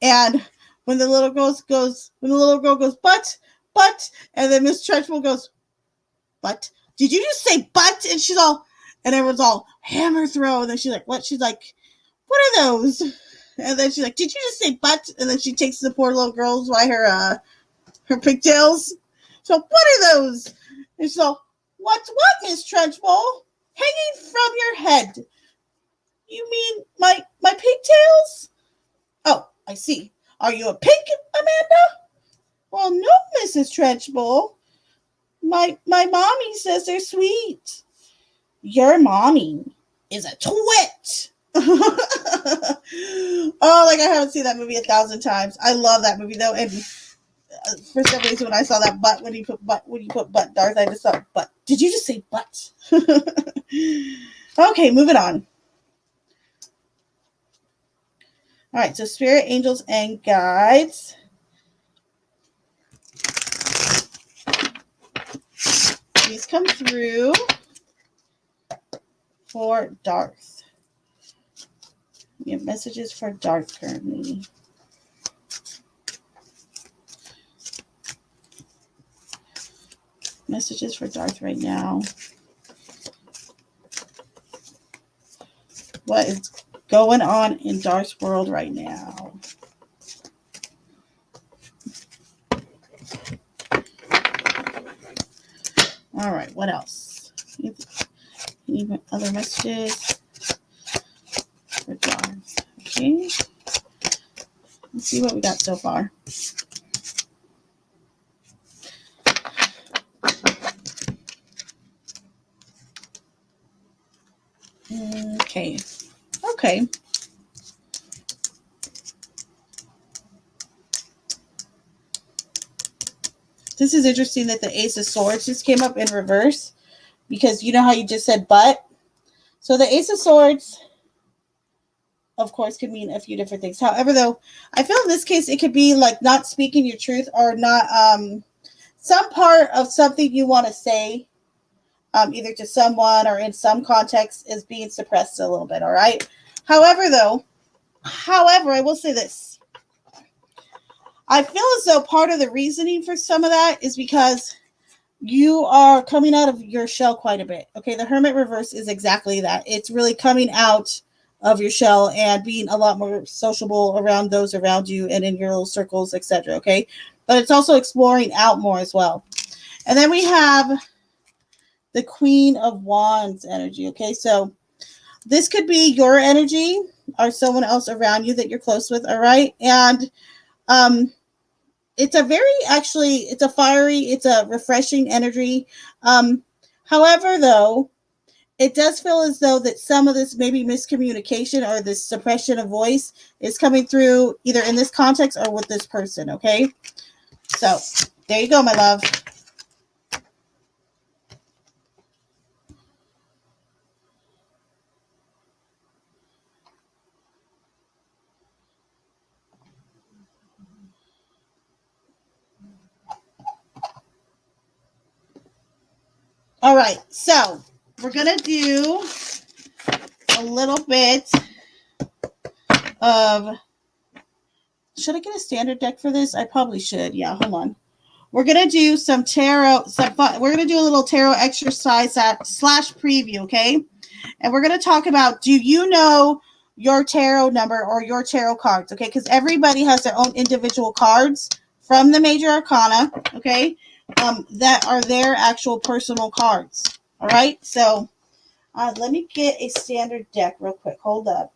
and when the little girl goes, but, and then Miss Trenchbull goes, but, did you just say but? And she's all, and everyone's all hammer throw, and then she's like, what? She's like, what are those? And then she's like, did you just say but? And then she takes the poor little girls by her pigtails. So what are those? And she's all, what's what, Miss Trenchbull? Hanging from your head. You mean my pigtails? Oh, I see. Are you a pig, Amanda? Well, no, Mrs. Trenchbull. My mommy says they're sweet. Your mommy is a twit. Oh, like I haven't seen that movie 1,000 times. I love that movie though, and for some reason when I saw that butt when you put butt Darth, I just thought butt. Did you just say butt? Okay, moving on. All right, so spirit, angels, and guides. Please come through for Darth. We have messages for Darth currently. Messages for Darth right now. What is going on in Darth's world right now? All right, what else? Any other messages for Darth? Okay. Let's see what we got so far. Okay. Okay. This is interesting that the Ace of Swords just came up in reverse because you know how you just said but? So the Ace of Swords, of course, could mean a few different things. However, though, I feel in this case it could be like not speaking your truth or not some part of something you want to say, either to someone or in some context is being suppressed a little bit, all right? However, I will say this. I feel as though part of the reasoning for some of that is because you are coming out of your shell quite a bit. Okay, the Hermit reverse is exactly that. It's really coming out of your shell and being a lot more sociable around those around you and in your little circles, etc. Okay, but it's also exploring out more as well. And then we have the Queen of Wands energy. Okay, so this could be your energy or someone else around you that you're close with. All right, and it's a it's a fiery, it's a refreshing energy. However, though, it does feel as though that some of this maybe miscommunication or this suppression of voice is coming through either in this context or with this person. Okay, so there you go, my love. All right, so we're gonna do a little bit of. Should I get a standard deck for this? I probably should. Yeah, hold on. We're gonna do some tarot. We're gonna do a little tarot exercise slash preview, okay? And we're gonna talk about: do you know your tarot number or your tarot cards? Okay, because everybody has their own individual cards from the major arcana. Okay, that are their actual personal cards. All right, so let me get a standard deck real quick. Hold up.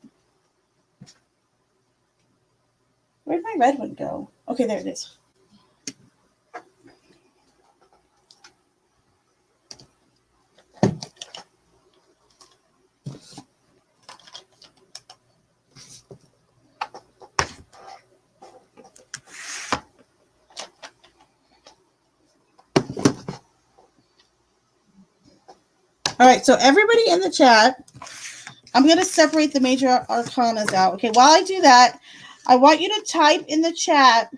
Where'd my red one go? Okay, there it is. All right, so everybody in the chat, I'm going to separate the major arcanas out. Okay, while I do that, I want you to type in the chat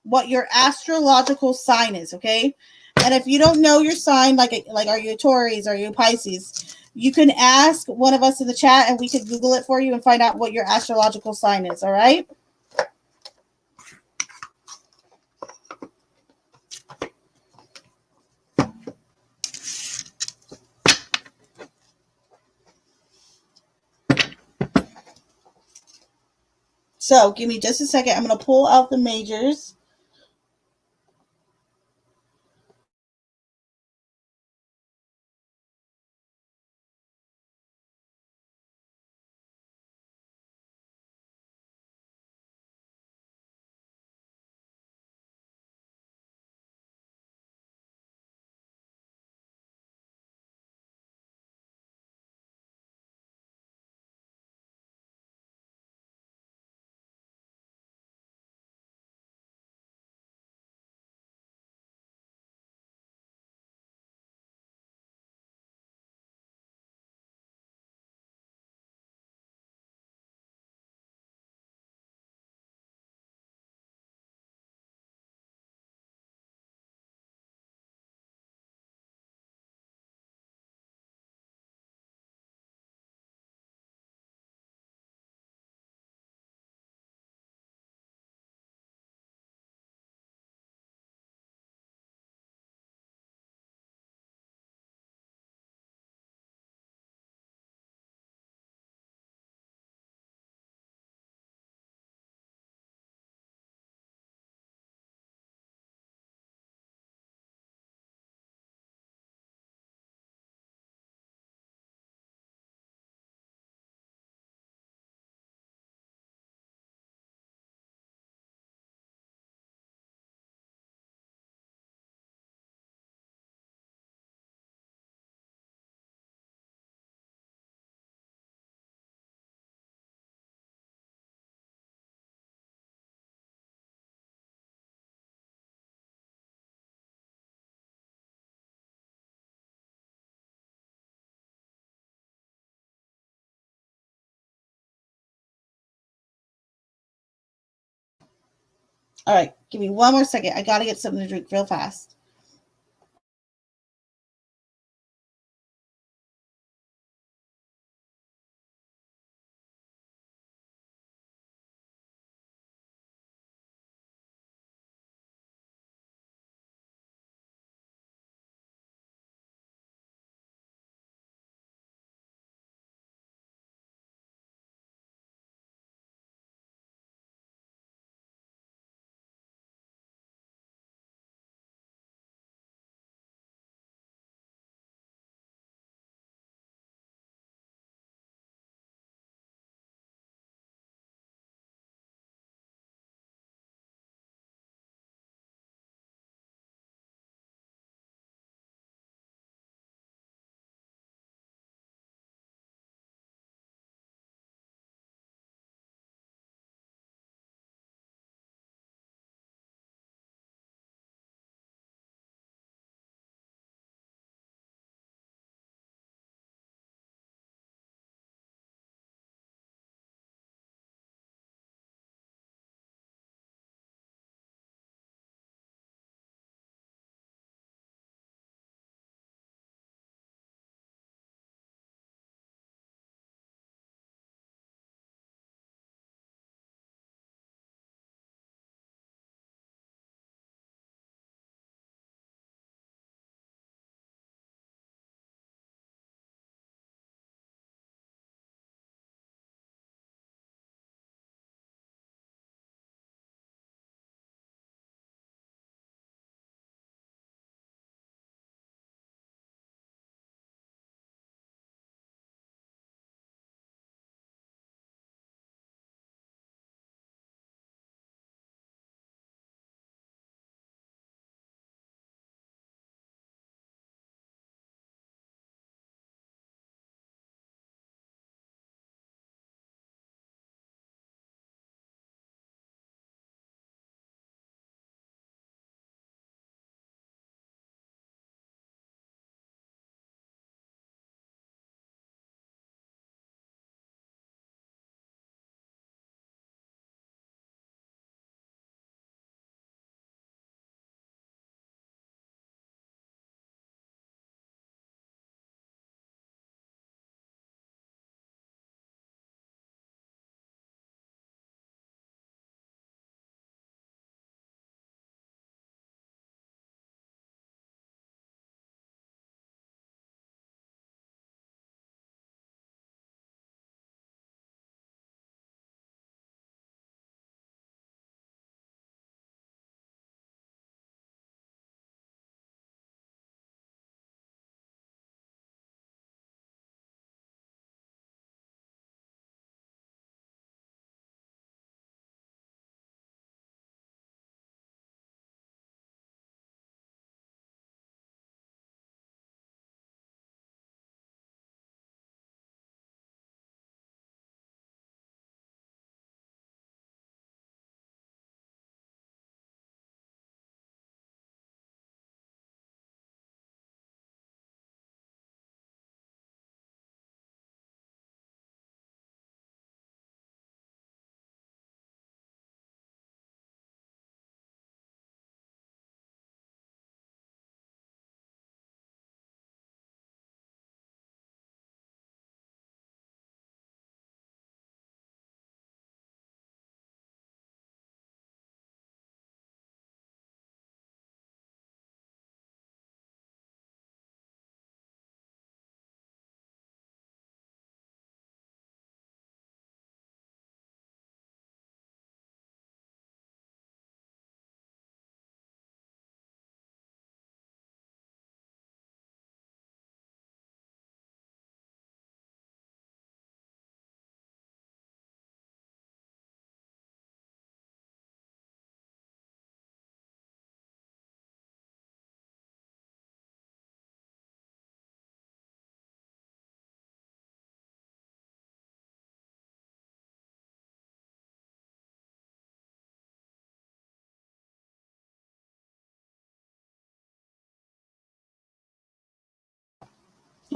what your astrological sign is, okay? And if you don't know your sign, like are you a Taurus, are you a Pisces, you can ask one of us in the chat and we can Google it for you and find out what your astrological sign is, all right? So give me just a second. I'm going to pull out the majors. All right, give me one more second. I got to get something to drink real fast.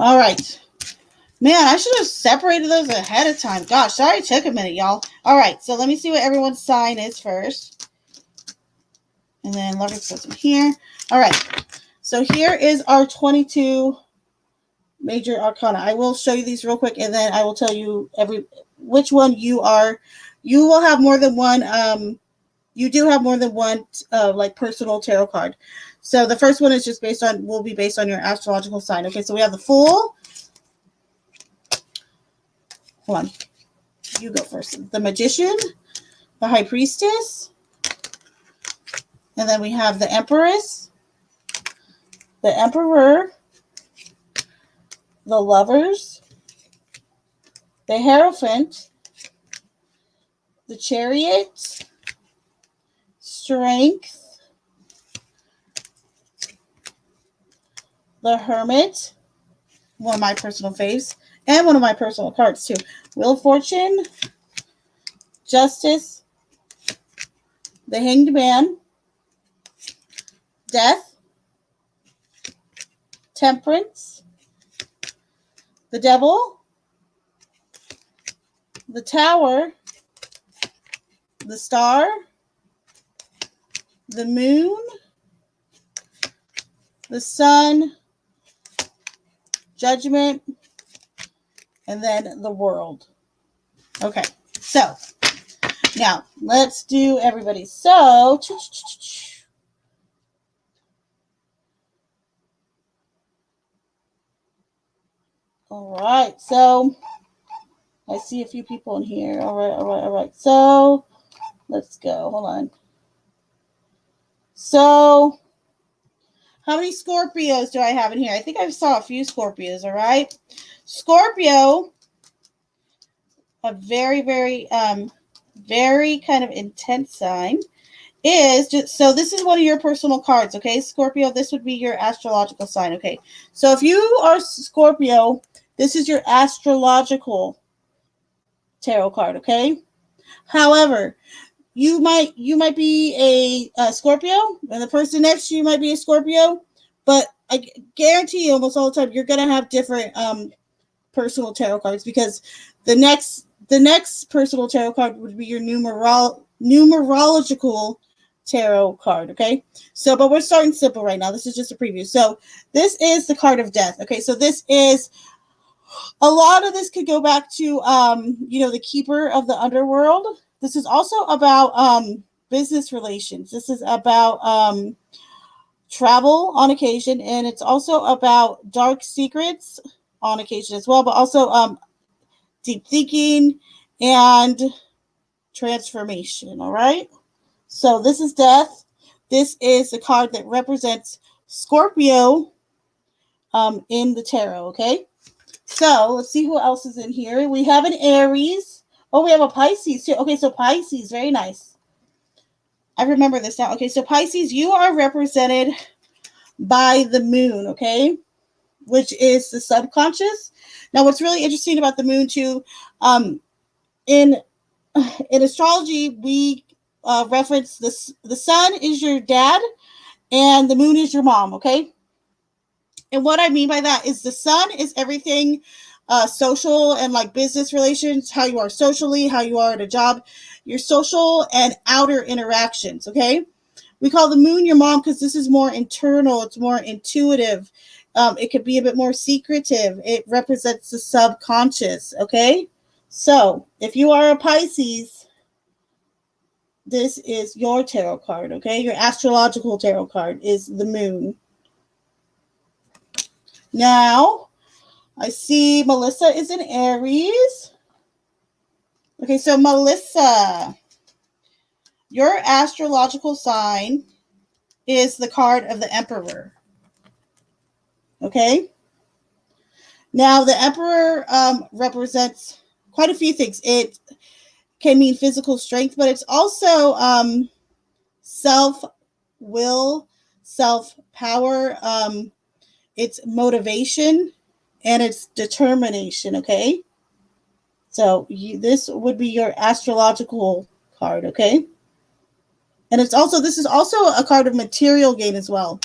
All right. Man, I should have separated those ahead of time. Gosh, sorry it took a minute, y'all. All right, so let me see what everyone's sign is first. And then Lovers goes in here. All right. So here is our 22 major arcana. I will show you these real quick, and then I will tell you which one you are. You will have more than one. You do have more than one like personal tarot card. So the first one is just will be based on your astrological sign. Okay, so we have the Fool. Hold on. You go first. The Magician, the High Priestess, and then we have the Empress, the Emperor, the Lovers, the Hierophant, the Chariot, Strength, the Hermit, one of my personal faves, and one of my personal cards too. Wheel of Fortune, Justice, the Hanged Man, Death, Temperance, the Devil, the Tower, the Star, the Moon, the Sun, Judgment, and then the World. Okay, so now let's do everybody. So, all right, so I see a few people in here. All right. So let's go. Hold on. So how many Scorpios do I have in here? I think I saw a few Scorpios. All right. Scorpio, a very, very, very kind of intense sign, is just, so this is one of your personal cards. Okay, Scorpio, this would be your astrological sign. Okay, so if you are Scorpio, this is your astrological tarot card. Okay, however, you might be a Scorpio, and the person next to you might be a Scorpio, but I guarantee you almost all the time you're gonna have different personal tarot cards, because the next personal tarot card would be your numerological tarot card. Okay, so but we're starting simple right now. This is just a preview. So this is the card of death. Okay, so this is, a lot of this could go back to the keeper of the underworld. This is also about business relations. This is about travel on occasion, and it's also about dark secrets on occasion as well, but also deep thinking and transformation. All right, so this is death. This is the card that represents Scorpio in the tarot. Okay, so let's see who else is in here. We have an Aries. Oh, we have a Pisces too. Okay, so Pisces, very nice. I remember this now. Okay, so Pisces, you are represented by the moon, okay, which is the subconscious. Now, what's really interesting about the moon too, in astrology, we reference this: the sun is your dad, and the moon is your mom. Okay, and what I mean by that is the sun is everything social and like business relations, how you are socially, how you are at a job, your social and outer interactions. Okay, we call the moon your mom because this is more internal, it's more intuitive. It could be a bit more secretive. It represents the subconscious. Okay, so if you are a Pisces, this is your tarot card. Okay, your astrological tarot card is the moon. Now I see Melissa is in Aries. Okay, so Melissa, your astrological sign is the card of the Emperor. Okay. Now, the Emperor represents quite a few things. It can mean physical strength, but it's also self-will, self-power. It's motivation, and it's determination. Okay. So this would be your astrological card. Okay. And this is also a card of material gain as well.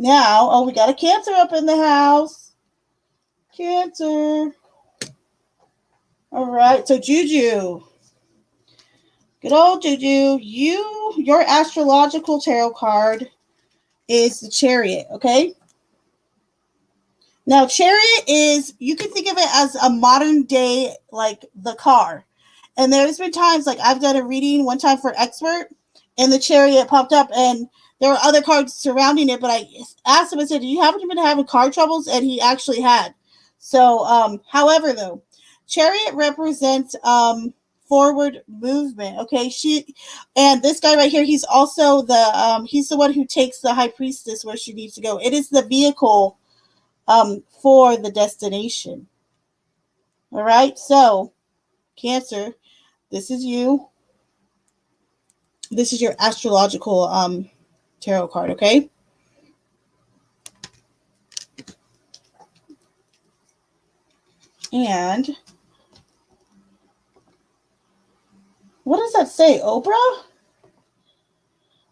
Now, we got a Cancer up in the house. Cancer. All right, so Juju. Good old Juju. Your astrological tarot card is the Chariot, okay? Now, Chariot is, you can think of it as a modern day, like the car. And there's been times, like I've done a reading one time for Expert, and the Chariot popped up, and there were other cards surrounding it. But I asked him, I said, "Do you happen to been having car troubles?" And he actually had. So, however, though, Chariot represents forward movement. Okay, and this guy right here, he's also he's the one who takes the High Priestess where she needs to go. It is the vehicle for the destination. All right, so Cancer, this is you. This is your astrological tarot card, okay? And what does that say, Oprah?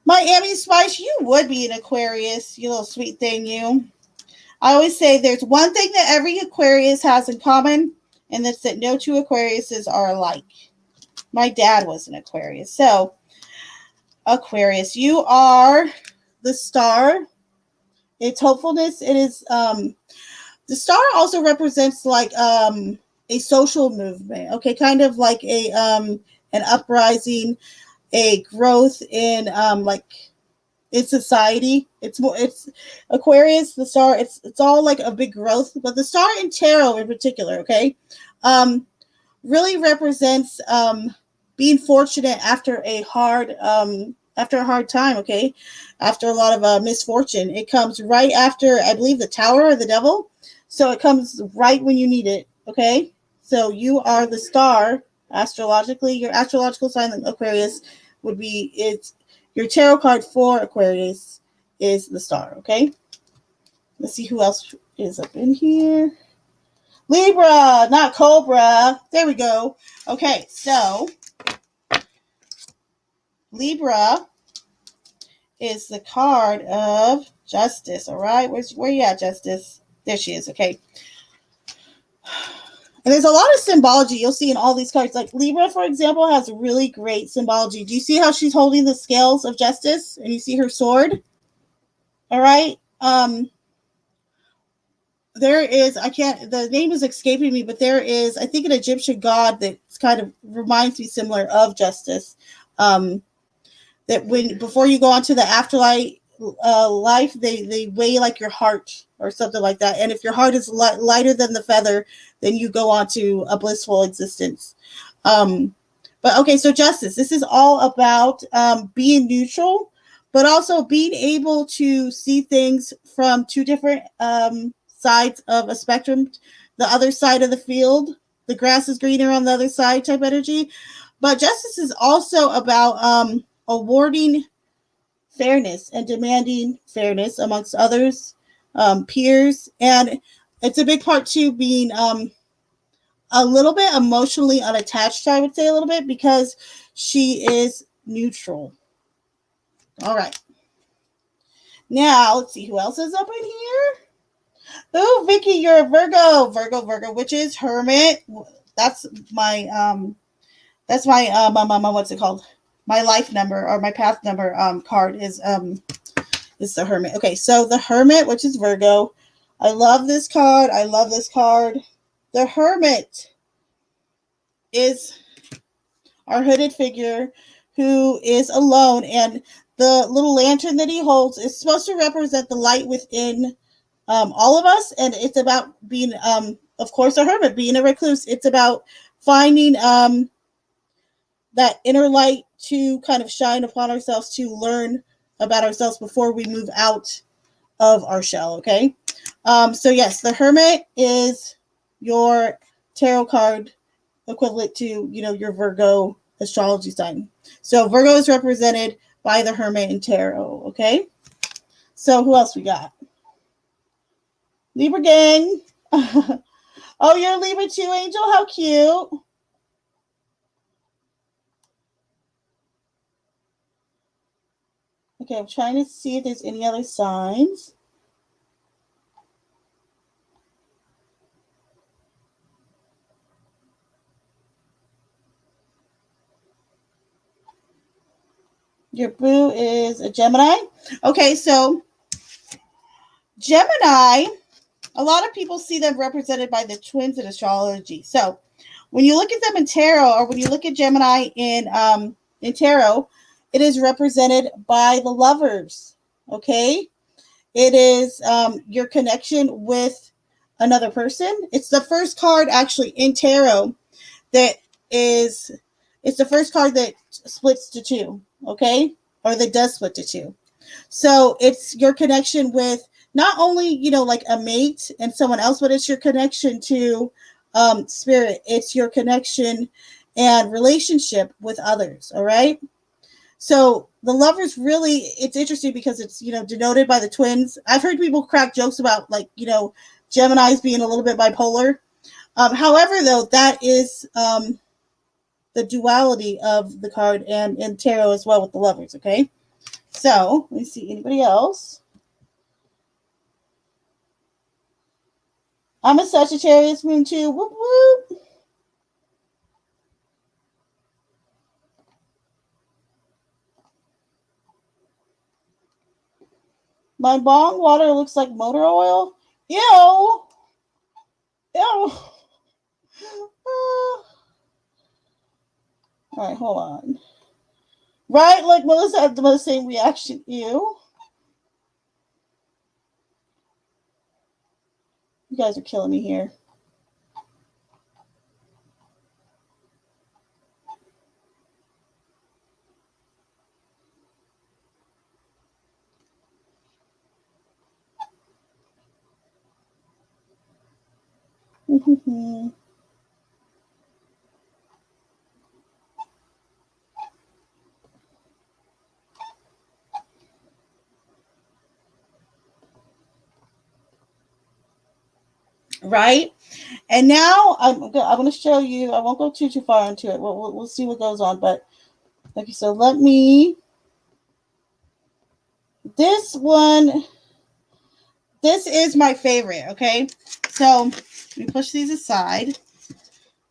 Miami Spice, you would be an Aquarius, you little sweet thing, you. I always say there's one thing that every Aquarius has in common, and that's that no two Aquariuses are alike. My dad was an Aquarius. So, Aquarius, you are the star. It's hopefulness. It is the star also represents like a social movement. Okay, kind of like a an uprising, a growth in like in society. It's Aquarius, the star, it's all like a big growth, but the star in tarot in particular, okay? Um really represents being fortunate after a hard time, okay? After a lot of misfortune. It comes right after, I believe, the Tower of the Devil. So it comes right when you need it, okay? So you are the star astrologically. Your astrological sign, Aquarius, would be it's your tarot card for Aquarius is the star, okay? Let's see who else is up in here. Libra, not Cobra. There we go. Okay, so Libra is the card of Justice. All right, where you at, Justice? There she is. Okay, and there's a lot of symbology you'll see in all these cards. Like Libra, for example, has really great symbology. Do you see how she's holding the scales of justice, and you see her sword? All right. There is, I can't, the name is escaping me, but there is, I think, an Egyptian god that kind of reminds me similar of Justice. Um, that when before you go on to the afterlife life, they weigh like your heart or something like that, and if your heart is lighter than the feather, then you go on to a blissful existence. But okay, so Justice, this is all about being neutral, but also being able to see things from two different sides of a spectrum. The other side of the field, the grass is greener on the other side type energy. But Justice is also about awarding fairness and demanding fairness amongst others, peers, and it's a big part too being a little bit emotionally unattached. I would say a little bit because she is neutral. All right, now let's see who else is up in here. Oh, Vicky, you're a Virgo, which is Hermit. That's my what's it called? My life number or my path number card is the Hermit. Okay, so the Hermit, which is Virgo. I love this card. I love this card. The Hermit is our hooded figure who is alone, and the little lantern that he holds is supposed to represent the light within all of us, and it's about being of course a hermit, being a recluse. It's about finding that inner light to kind of shine upon ourselves, to learn about ourselves before we move out of our shell. Okay, so yes, the Hermit is your tarot card equivalent to your Virgo astrology sign. So Virgo is represented by the Hermit in tarot. Okay, so who else we got? Libra gang. Oh, you're a Libra too, Angel. How cute. Okay, I'm trying to see if there's any other signs. Your boo is a Gemini. Okay, so Gemini, a lot of people see them represented by the twins in astrology. So when you look at them in tarot, or when you look at Gemini in tarot, it is represented by the lovers. Okay, it is your connection with another person. It's the first card actually in tarot that is. It's the first card that splits to two. Okay, or that does split to two. So it's your connection with not only, like a mate and someone else, but it's your connection to spirit. It's your connection and relationship with others. All right. So the lovers really, it's interesting because it's, denoted by the twins. I've heard people crack jokes about like, Geminis being a little bit bipolar. However, though, that is the duality of the card and in tarot as well with the lovers. Okay. So let me see anybody else. I'm a Sagittarius moon too. Whoop whoop. My bong water looks like motor oil. Ew. Ew. All right, hold on. Right, like Melissa had the same reaction. Ew. You guys are killing me here. Right? And now I'm going to show you. I won't go too far into it. We'll see what goes on. But okay, so let me. This one. This is my favorite. Okay, so let me push these aside,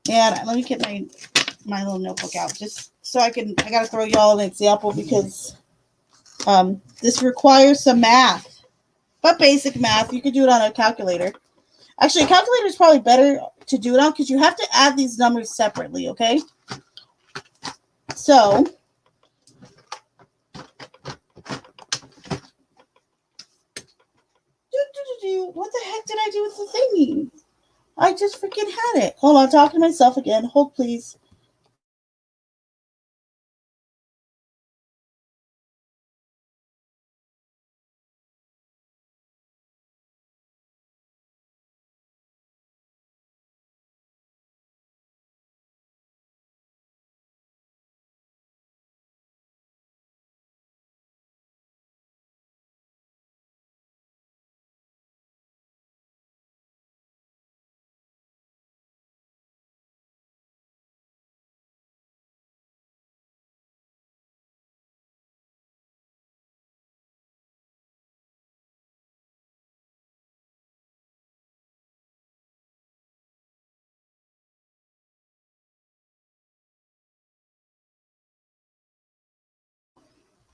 and let me get my little notebook out just so I gotta throw y'all an example because this requires some math, but basic math. You could do it on a calculator. Actually, a calculator is probably better to do it on because you have to add these numbers separately. Okay, so what the heck did I do with the thingy? I just freaking had it. Hold on, talking to myself again. Hold, please.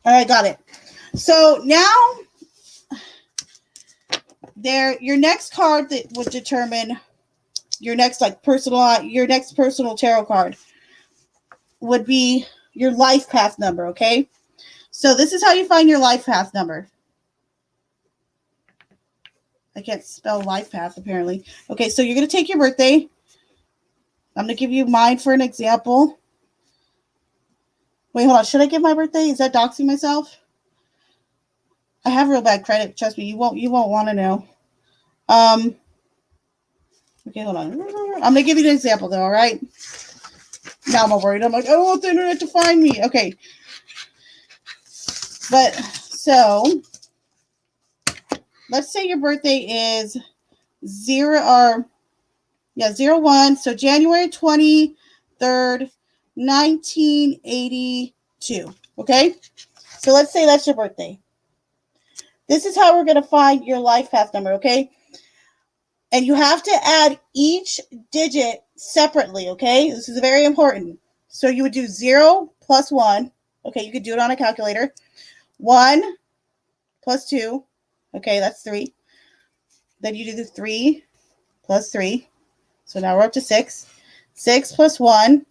All right, got it. So now your next card that would determine your next personal tarot card would be your life path number. Okay, so this is how you find your life path number. I can't spell life path apparently. Okay, so you're going to take your birthday. I'm going to give you mine for an example. Wait, hold on. Should I give my birthday? Is that doxing myself? I have real bad credit. Trust me, you won't want to know. Okay, hold on. I'm gonna give you an example though. All right. Now I'm worried. I'm like, I don't want the internet to find me. Okay. But so let's say your birthday is 01. So January 23rd, 1982. Okay. So let's say that's your birthday. This is how we're gonna find your life path number. Okay. And you have to add each digit separately, okay? This is very important. So you would do 0 plus 1, Okay, you could do it on a calculator. 1 plus 2. Okay, that's 3. Then you do the 3 plus 3. So now we're up to 6. 6 plus 1,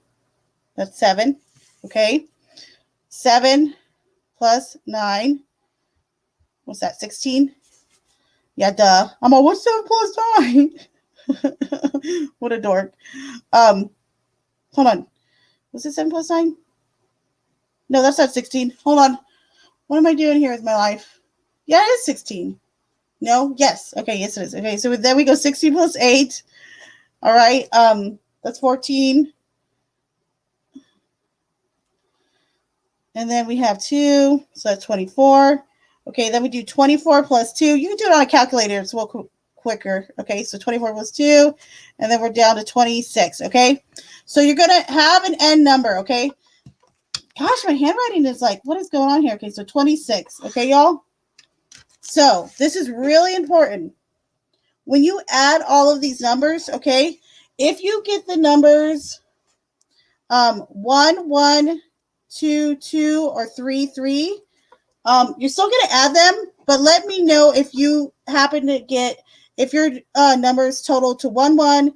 that's 7. Okay. 7 plus 9. What's that, 16? Yeah, duh. I'm like, what's 7 plus 9? What a dork. Hold on. Was it 7 plus 9? No, that's not 16. Hold on. What am I doing here with my life? Yeah, it is 16. No? Yes. Okay, yes it is. Okay, so then we go 16 plus 8. All right. That's 14. And then we have 2, so that's 24. Okay, then we do 24 plus 2. You can do it on a calculator. It's a little quicker. Okay, so 24 plus 2, and then we're down to 26. Okay, so you're going to have an end number. Okay, gosh, my handwriting is like, what is going on here? Okay, so 26. Okay, y'all? So this is really important. When you add all of these numbers, okay, if you get the numbers 1, 1, 2, 2, or 3, 3, you're still going to add them, but let me know if you happen to get, if your numbers total to 1, 1,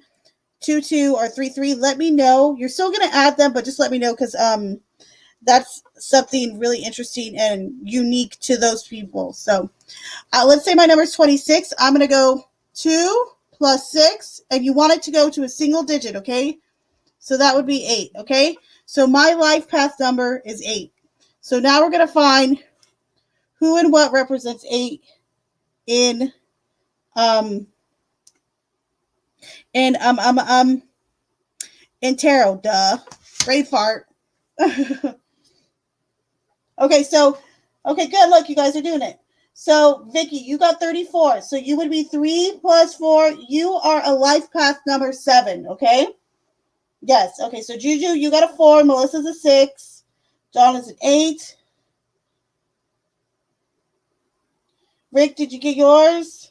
2, 2, or 3, 3, let me know. You're still going to add them, but just let me know because that's something really interesting and unique to those people. So let's say my number is 26. I'm going to go 2 plus 6, and you want it to go to a single digit, okay? So that would be 8, okay? So my life path number is 8. So now we're going to find who and what represents 8 in in in tarot. Duh. Brain fart. Okay, so okay, good. Look, you guys are doing it. So Vicky, you got 34. So you would be 3 plus 4. You are a life path number 7, okay? Yes. Okay, so Juju, you got a 4. Melissa's a 6. John is an 8. Rick, did you get yours?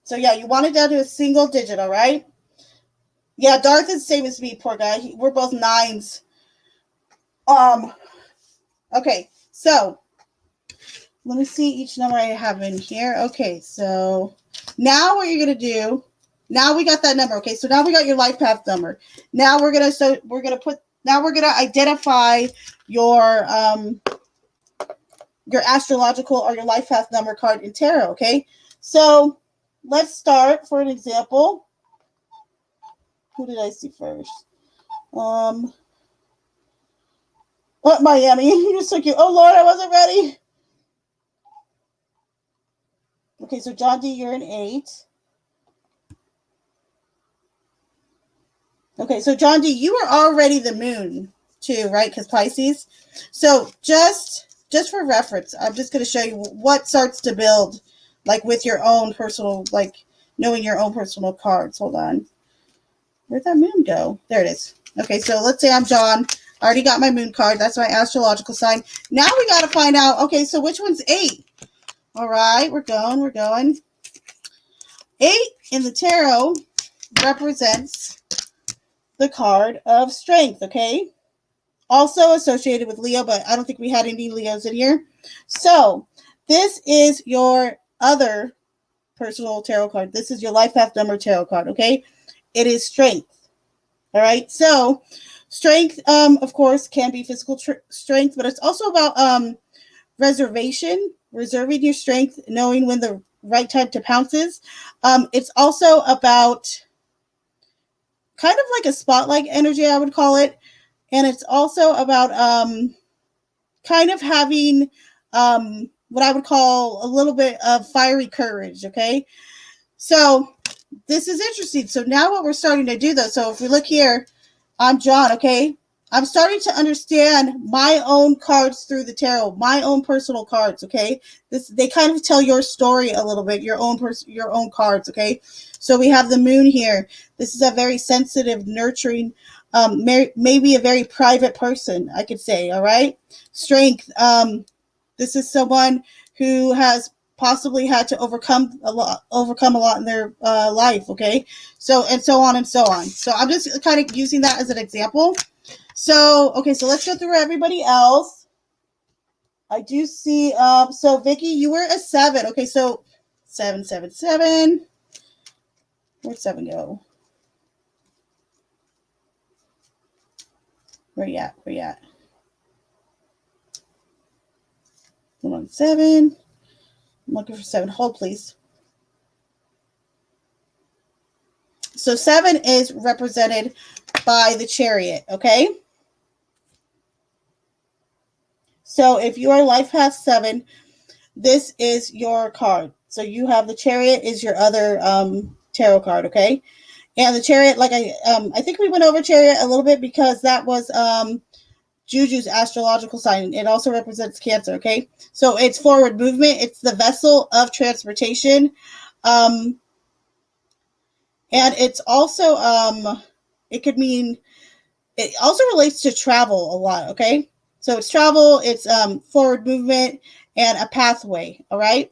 So yeah, you want it down to a single digit, all right? Yeah, Darth is the same as me, poor guy. We're both 9s. Okay, so let me see each number I have in here. Okay, so now what you're gonna do, now we got that number. Okay, so now we got your life path number. Now we're gonna identify your astrological or your life path number card in tarot. Okay, so let's start for an example. Who did I see first? What, Miami? You just took you. Oh Lord, I wasn't ready. Okay, so John D, you're an 8. Okay, so John D, you are already the moon too, right? Because Pisces. So just for reference, I'm just going to show you what starts to build, like with your own personal, like knowing your own personal cards. Hold on, where'd that moon go? There it is. Okay, so let's say I'm John. I already got my moon card. That's my astrological sign. Now we got to find out. Okay, so which one's 8? All right, we're going. 8 in the tarot represents the card of strength, okay? Also associated with Leo, but I don't think we had any Leos in here. So this is your other personal tarot card. This is your life path number tarot card, okay? It is strength. All right. So strength, of course, can be physical strength, but it's also about reserving your strength, knowing when the right time to pounce is. It's also about kind of like a spotlight energy, I would call it. And it's also about kind of having what I would call a little bit of fiery courage, okay? So this is interesting. So now what we're starting to do, though, so if we look here, I'm John, okay? I'm starting to understand my own cards through the tarot, my own personal cards, okay? They kind of tell your story a little bit, your own cards, okay? So we have the moon here. This is a very sensitive, nurturing, maybe a very private person, I could say, all right? Strength. This is someone who has possibly had to overcome a lot in their life. Okay, so and so on and so on. So I'm just kind of using that as an example. So okay, so let's go through everybody else. I do see. So Vicky, you were a 7. Okay, so 777. Where'd 7 go? Where you at? Where you at? 117. I'm looking for 7. Hold, please. So 7 is represented by the Chariot, okay? So if you are life path 7, this is your card. So you have the Chariot is your other tarot card, okay? And the Chariot, like I think we went over Chariot a little bit because that was Juju's astrological sign. It also represents Cancer, okay? So it's forward movement. It's the vessel of transportation. And it's also, it could mean, it also relates to travel a lot, okay? So it's travel, it's forward movement, and a pathway, all right?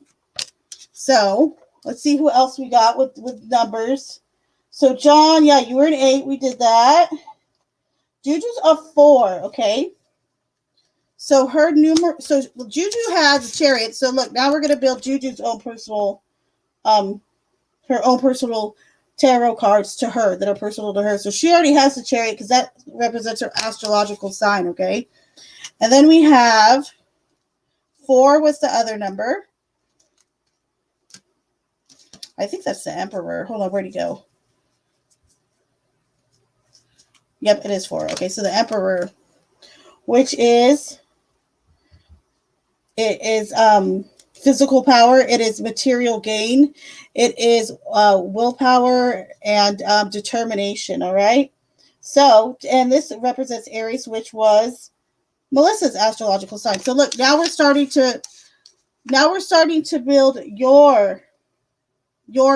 So let's see who else we got with numbers. So John, yeah, you were an 8. We did that. Juju's a 4, okay? So so Juju has a Chariot. So look, now we're gonna build Juju's own personal, her own personal tarot cards to her that are personal to her. So she already has the Chariot because that represents her astrological sign, okay? And then we have 4 was the other number. I think that's the Emperor. Hold on, where'd he go? Yep, it is 4. Okay, so the Emperor, which is physical power. It is material gain. It is willpower and determination. All right. So, and this represents Aries, which was Melissa's astrological sign. So look, now we're starting to build your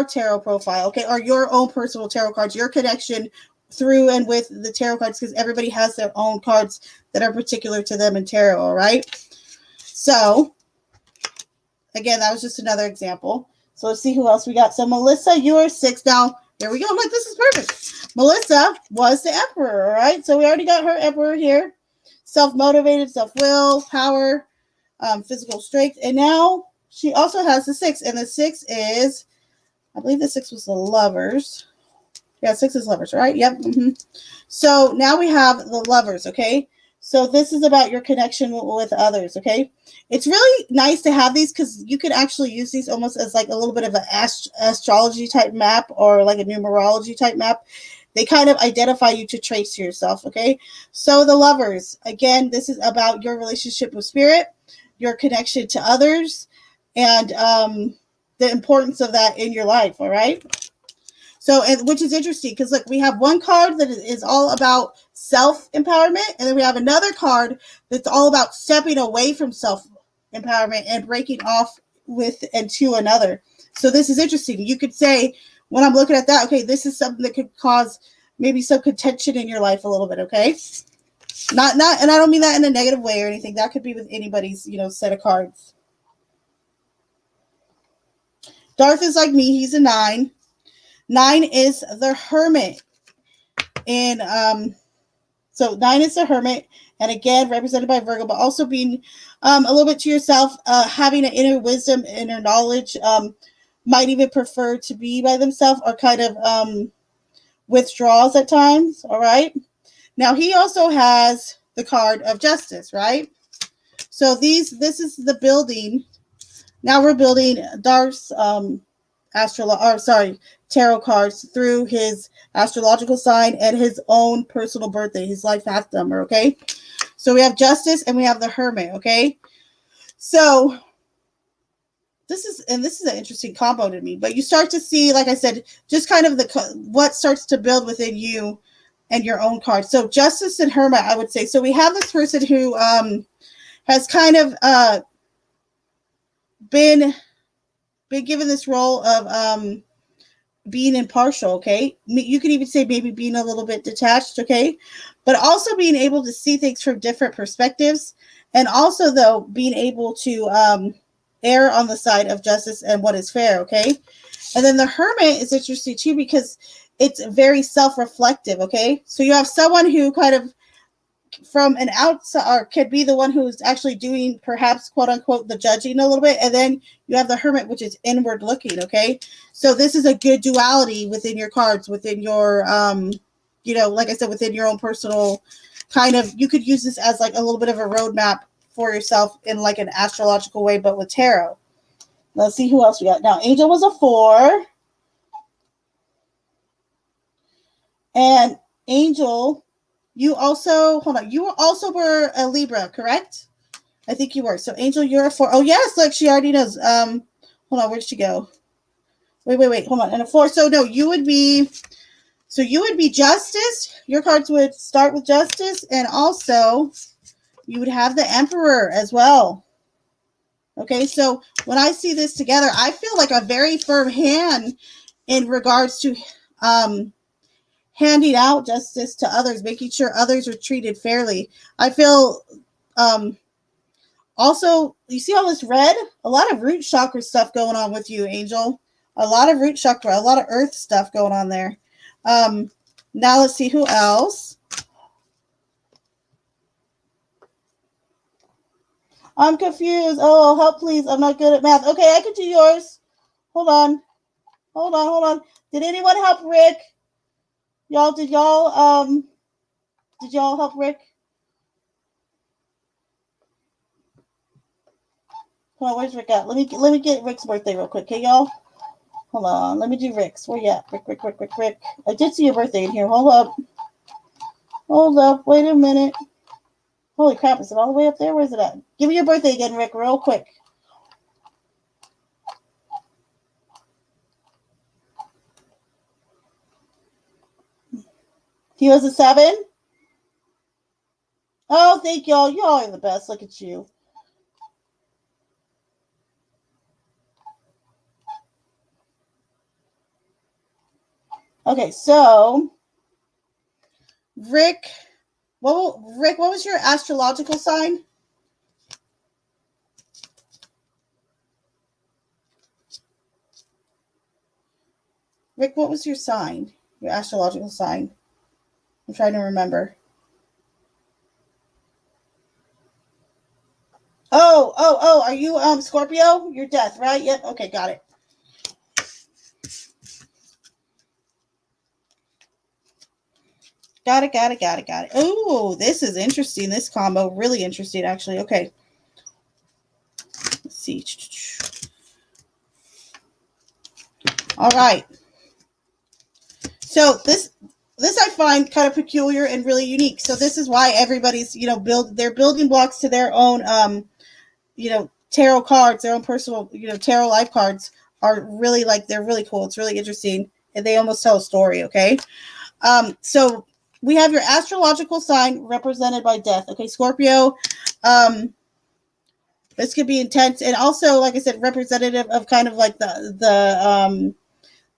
tarot profile, okay, or your own personal tarot cards, your connection through and with the tarot cards, because everybody has their own cards that are particular to them in tarot. All right. So again, that was just another example. So let's see who else we got. So Melissa, you are 6. Now, there we go. Look, this is perfect. Melissa was the Emperor, all right? So we already got her Emperor here. Self-motivated, self-will, power, physical strength. And now she also has the 6. And the 6 is, I believe the 6 was the Lovers. Yeah, 6 is Lovers, right? Yep. Mm-hmm. So now we have the Lovers, okay? So this is about your connection with others, okay? It's really nice to have these because you can actually use these almost as like a little bit of an astrology type map or like a numerology type map. They kind of identify you to trace to yourself, okay? So the Lovers, again, this is about your relationship with spirit, your connection to others, and the importance of that in your life, all right? So, which is interesting because look, we have one card that is all about self-empowerment, and then we have another card that's all about stepping away from self-empowerment and breaking off with and to another. So this is interesting. You could say, when I'm looking at that, okay, this is something that could cause maybe some contention in your life a little bit, okay? Not, and I don't mean that in a negative way or anything. That could be with anybody's, set of cards. Darth is like me. He's a 9. 9 is the Hermit. And so 9 is the Hermit, and again represented by Virgo, but also being a little bit to yourself, having an inner wisdom, inner knowledge, might even prefer to be by themselves or kind of withdraws at times. All right. Now he also has the card of Justice, right? So this is the building. Now we're building Darth's tarot cards through his astrological sign and his own personal birthday, his life path number, okay? So we have Justice and we have the Hermit, okay? So this is an interesting combo to me, but you start to see, like I said, just kind of what starts to build within you and your own card. So Justice and Hermit, I would say. So we have this person who has kind of been given this role of being impartial, okay? You could even say maybe being a little bit detached, okay? But also being able to see things from different perspectives, and also, though, being able to err on the side of justice and what is fair, okay? And then the Hermit is interesting too because it's very self-reflective, okay? So you have someone who kind of from an outside or could be the one who's actually doing perhaps quote unquote the judging a little bit, and then you have the Hermit, which is inward looking, okay? So this is a good duality within your cards, within your like I said, within your own personal kind of, you could use this as like a little bit of a roadmap for yourself in like an astrological way, but with tarot. Let's see who else we got. Now, Angel was a 4. And Angel, you also, hold on, you also were a Libra, correct? I think you were. So Angel, you're a 4. Oh, yes, look, she already knows. Hold on, where did she go? Wait, hold on. And a 4. So no, you would be Justice. Your cards would start with Justice, and also you would have the Emperor as well. Okay, so when I see this together, I feel like a very firm hand in regards to handing out justice to others, making sure others are treated fairly. I feel also, you see all this red? A lot of root chakra stuff going on with you, Angel. A lot of root chakra, a lot of earth stuff going on there. Now let's see who else. I'm confused. Oh, help please. I'm not good at math. Okay, I can do yours. Hold on. Did anyone help Rick? Did y'all help Rick? Hold on, where's Rick at? Let me get Rick's birthday real quick, okay, y'all? Hold on, let me do Rick's. Where you at? Rick. I did see your birthday in here. Hold up. Wait a minute. Holy crap, is it all the way up there? Where's it at? Give me your birthday again, Rick, real quick. He was a 7? Oh, thank y'all. Y'all are the best. Look at you. Okay, so Rick, what was your astrological sign? Rick, what was your sign? Your astrological sign? I'm trying to remember. Oh, are you Scorpio? You're Death, right? Yep. Okay, got it. Got it. Oh, this is interesting. This combo, really interesting, actually. Okay. Let's see. All right. So this I find kind of peculiar and really unique. So this is why everybody's, they're building blocks to their own, tarot cards, their own personal, tarot life cards are really they're really cool. It's really interesting. And they almost tell a story. Okay. So we have your astrological sign represented by Death. Okay, Scorpio. This could be intense, and also, like I said, representative of kind of like the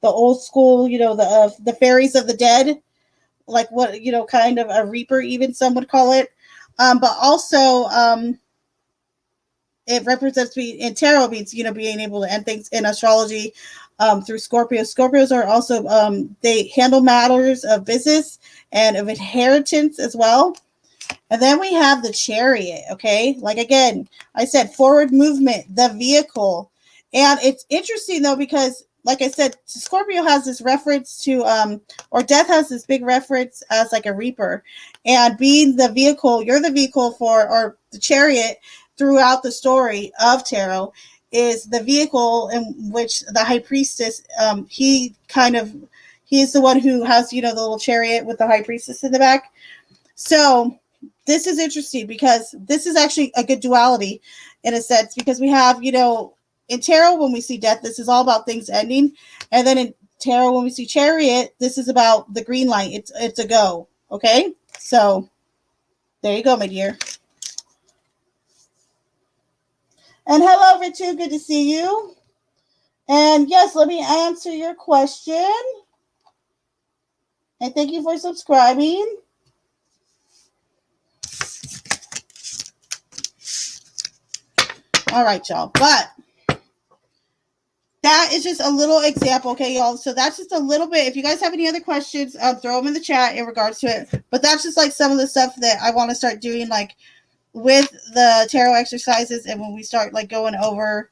old school, the fairies of the dead, like what kind of a reaper, even some would call it. But also, it represents in tarot means being able to end things in astrology. Through Scorpio. Scorpios are also they handle matters of business and of inheritance as well. And then we have the Chariot, okay? Like again, I said forward movement, the vehicle. And it's interesting though, because like I said, Scorpio has this reference to or Death has this big reference as like a reaper. And being the vehicle, you're the vehicle for, or the Chariot throughout the story of tarot is the vehicle in which the high priestess, he is the one who has, the little chariot with the high priestess in the back. So this is interesting because this is actually a good duality in a sense, because we have, in tarot, when we see Death, this is all about things ending. And then in tarot, when we see Chariot, this is about the green light. It's a go. Okay. So there you go, my dear. And hello, Ritu. Good to see you. And yes, let me answer your question. And thank you for subscribing. All right, y'all. But that is just a little example, okay, y'all. So that's just a little bit. If you guys have any other questions, throw them in the chat in regards to it. But that's just like some of the stuff that I want to start doing, like with the tarot exercises, and when we start like going over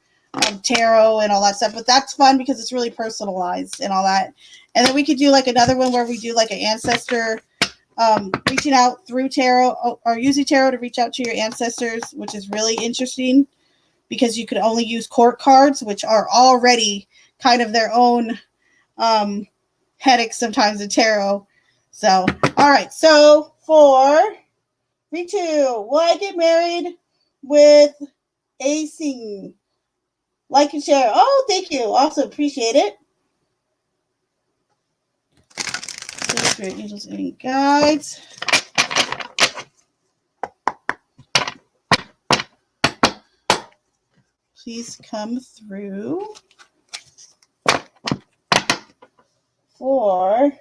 tarot and all that stuff. But that's fun because it's really personalized and all that. And then we could do like another one where we do like an ancestor, reaching out through tarot or using tarot to reach out to your ancestors, which is really interesting because you could only use court cards, which are already kind of their own headaches sometimes in tarot. So, all right. So for Ritu, will I get married with acing? Like and share. Oh, thank you. Also appreciate it. Spirit, angels, and guides. Please come through for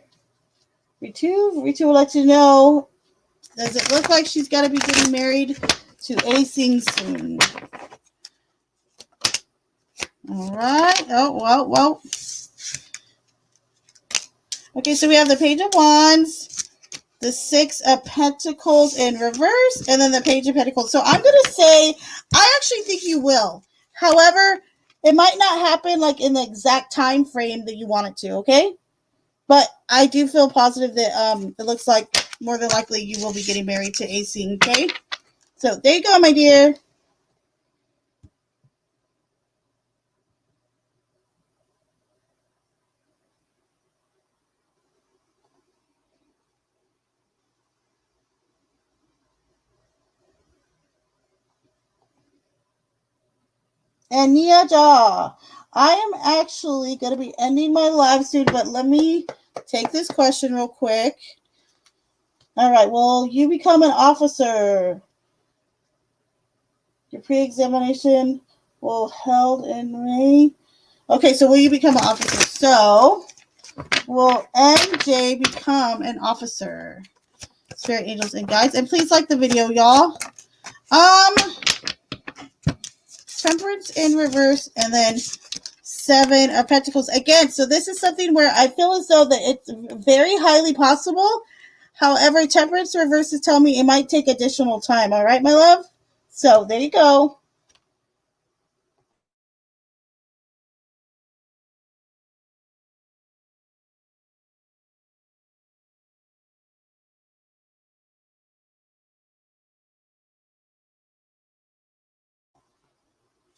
Ritu. Ritu will let you know. Does it look like she's got to be getting married to acing soon? All right. Oh, well. Okay, so we have the Page of Wands, the Six of Pentacles in reverse, and then the Page of Pentacles. So I'm going to say, I actually think you will. However, it might not happen like in the exact time frame that you want it to, okay? But I do feel positive that it looks like more than likely you will be getting married to acing, okay? So there you go, my dear. And Nia Jaw, I am actually going to be ending my live soon, but let me take this question real quick. All right, will you become an officer? Your pre-examination will held in May. Okay, so will you become an officer? So, will MJ become an officer? Spirit, angels, and guides. And please like the video, y'all. Temperance in reverse, and then Seven of Pentacles again. So this is something where I feel as though that it's very highly possible. However, Temperance reverses tell me it might take additional time. All right, my love? So there you go.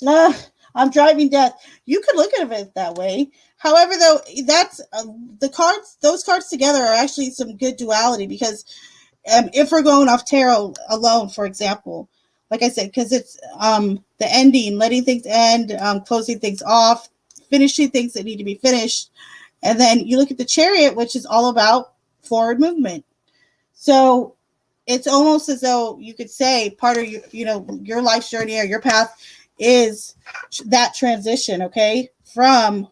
Nah, I'm driving death. You could look at it that way. However, though, that's the cards. Those cards together are actually some good duality because if we're going off tarot alone, for example, like I said, because it's the ending, letting things end, closing things off, finishing things that need to be finished, and then you look at the Chariot, which is all about forward movement. So it's almost as though you could say part of your life's journey or your path is that transition, okay, from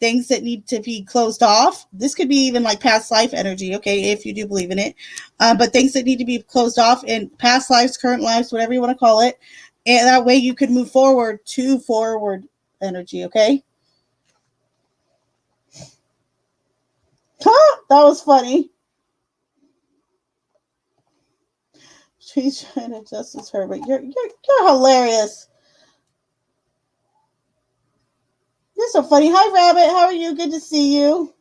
things that need to be closed off. This could be even like past life energy, okay, if you do believe in it. But things that need to be closed off in past lives, current lives, whatever you want to call it. And that way you could move forward to forward energy, okay? That was funny. She's trying to justice her, but you're hilarious. You're so funny. Hi, Rabbit. How are you? Good to see you.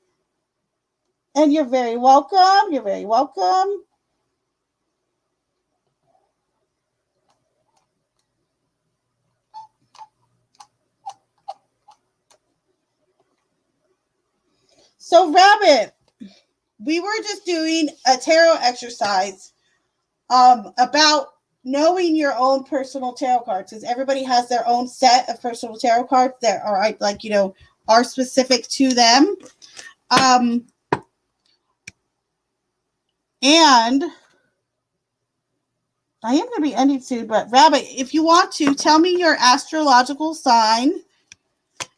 And you're very welcome. You're very welcome. So, Rabbit, we were just doing a tarot exercise about knowing your own personal tarot cards, because everybody has their own set of personal tarot cards that are like, are specific to them. And I am going to be ending soon, but Rabbit, if you want to, tell me your astrological sign.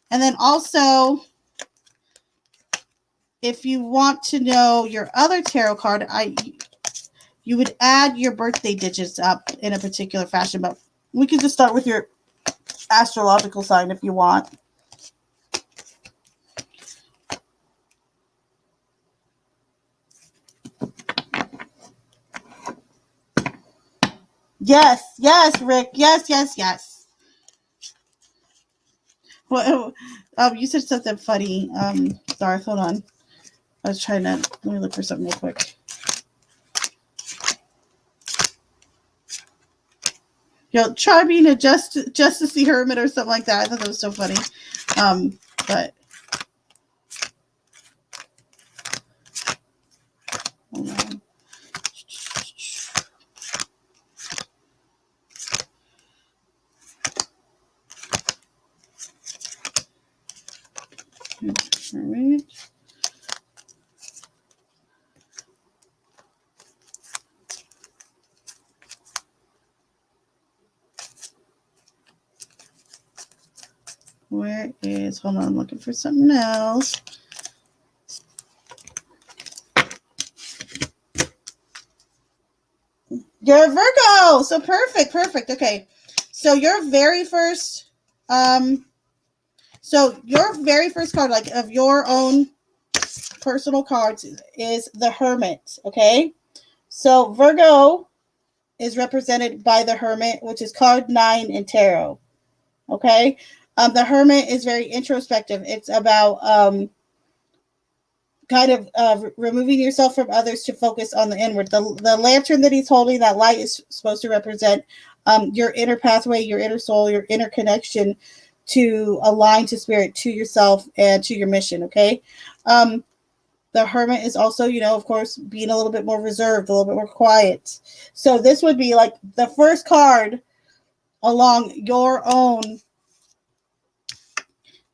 And then also, if you want to know your other tarot card, you would add your birthday digits up in a particular fashion, but we can just start with your astrological sign if you want. Yes, yes, Rick. Yes, yes, yes. Well, you said something funny. Darth, hold on. I was trying to, let me look for something real quick. Try being a Justice Hermit or something like that. I thought that was so funny. But hold on. Hermit. Where is, hold on, I'm looking for something else. You're a Virgo. So perfect. Okay. So your very first, card, like of your own personal cards, is the Hermit. Okay. So Virgo is represented by the Hermit, which is card 9 in tarot. Okay. The Hermit is very introspective. It's about kind of removing yourself from others to focus on the inward. The lantern that he's holding, that light, is supposed to represent your inner pathway, your inner soul, your inner connection to align to spirit, to yourself, and to your mission. Okay. The Hermit is also, of course, being a little bit more reserved, a little bit more quiet. So this would be like the first card along your own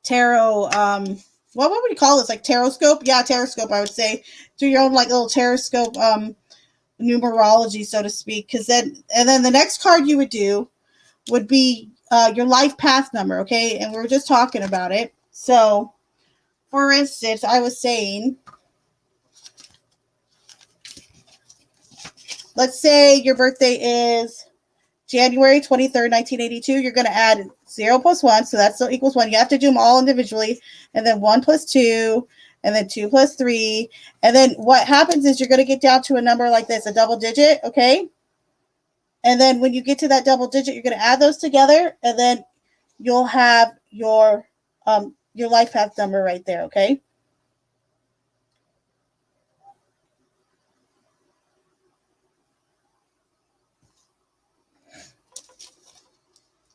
tarot. What would we call this? Like tarot scope? Yeah, tarot scope, I would say. Through your own like little tarot scope numerology, so to speak. And then the next card you would do would be your life path number, okay? And we were just talking about it. So, for instance, I was saying, let's say your birthday is January 23rd, 1982. You're going to add 0 plus 1, so that still equals 1. You have to do them all individually, and then 1 plus 2, and then 2 plus 3. And then what happens is you're going to get down to a number like this, a double digit, okay? And then when you get to that double digit, you're going to add those together, and then you'll have your life path number right there, okay?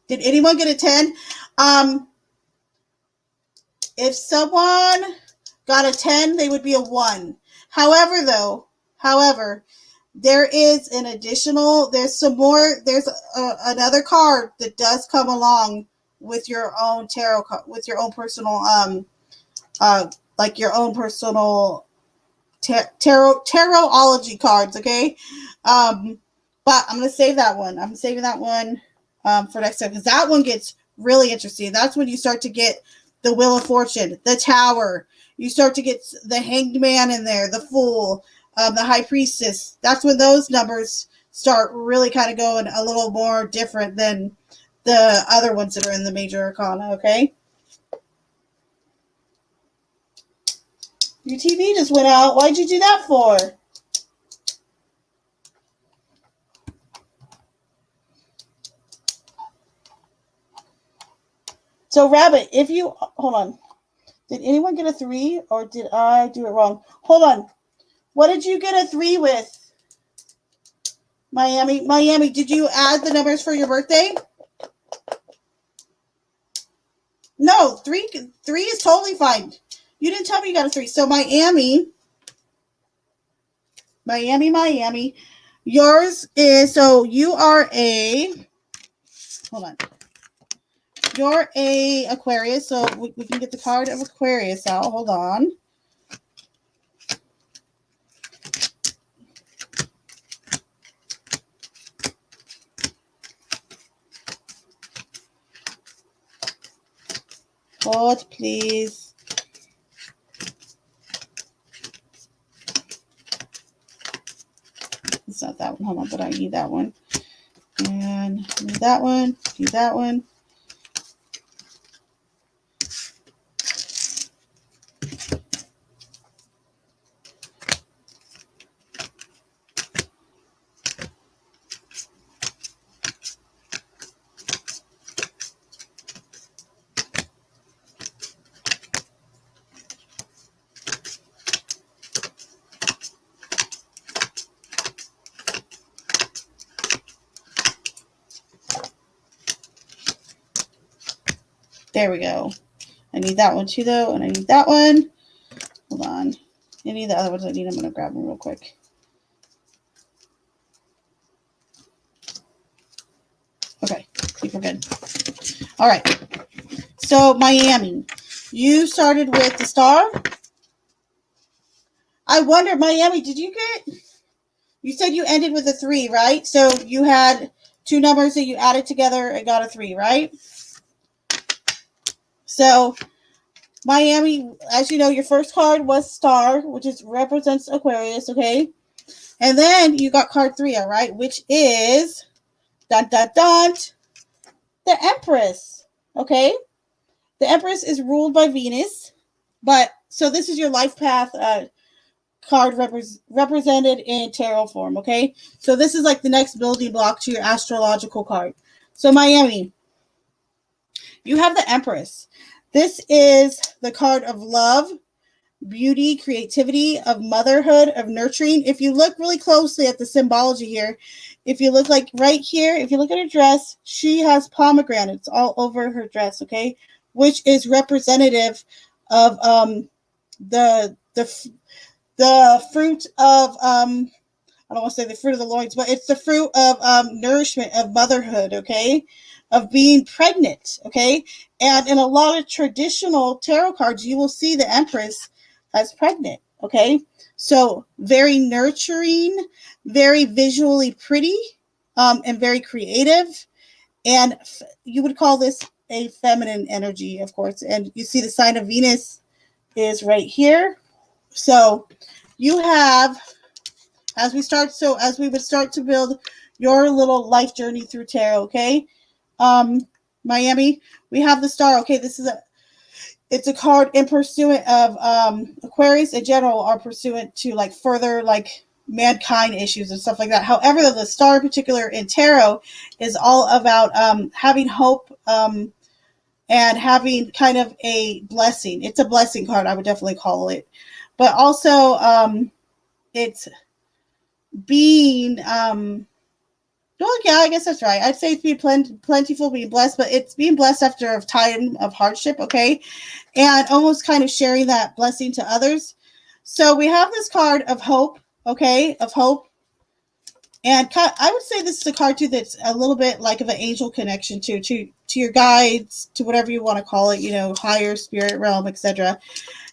Did anyone get a 10? If someone got a 10, they would be a 1. However, there is an additional, there's another card that does come along with your own tarot card, with your own personal, like your own personal tarotology cards, okay? But I'm going to save that one. I'm saving that one for next time, because that one gets really interesting. That's when you start to get the Wheel of Fortune, the Tower. You start to get the Hanged Man in there, the Fool, the High Priestess. That's when those numbers start really kind of going a little more different than the other ones that are in the major arcana, okay? Your TV just went out. Why'd you do that for? So, Rabbit, if you hold on, did anyone get a 3 or did I do it wrong? Hold on. What did you get a 3 with? Miami, did you add the numbers for your birthday? No, three is totally fine. You didn't tell me you got a 3. So Miami. Yours is, so you are a, hold on. You're a Aquarius, so we can get the card of Aquarius out. Hold on. Hold, please. It's not that one. Hold on, but I need that one. And need that one. Need that one. There we go. I need that one too, though, and I need that one. Hold on. Any of the other ones I need, I'm going to grab them real quick. Okay, I think we're good. All right. So, Miami. You started with the star. I wonder, Miami, did you get... You said you ended with a 3, right? So, you had 2 numbers that you added together and got a 3, right? So, Miami, as you know, your first card was star, which represents Aquarius, okay? And then you got card 3, all right, which is dun dun dun, the Empress, okay? The Empress is ruled by Venus, but so this is your life path card represented in tarot form, okay? So this is like the next building block to your astrological card. So Miami, you have the Empress. This is the card of love, beauty, creativity, of motherhood, of nurturing. If you look really closely at the symbology here, if you look like right here, if you look at her dress, she has pomegranates all over her dress, okay? Which is representative of the fruit of I don't want to say the fruit of the loins, but it's the fruit of nourishment, of motherhood, okay? Of being pregnant, okay? And in a lot of traditional tarot cards, you will see the Empress as pregnant, okay? So very nurturing, very visually pretty, and very creative. And you would call this a feminine energy, of course. And you see the sign of Venus is right here. So you have... as we would start to build your little life journey through tarot, okay? Miami, we have the star, okay? It's a card in pursuant of Aquarius in general are pursuant to like further like mankind issues and stuff like that. However, the star in particular in tarot is all about having hope and having kind of a blessing. It's a blessing card, I would definitely call it. But also it's being well, yeah, I guess that's right. I'd say it's being plentiful, being blessed, but it's being blessed after a time of hardship, okay? And almost kind of sharing that blessing to others. So we have this card of hope, okay? Of hope. And I would say this is a card too that's a little bit like of an angel connection to your guides, to whatever you want to call it, you know, higher spirit realm, etc.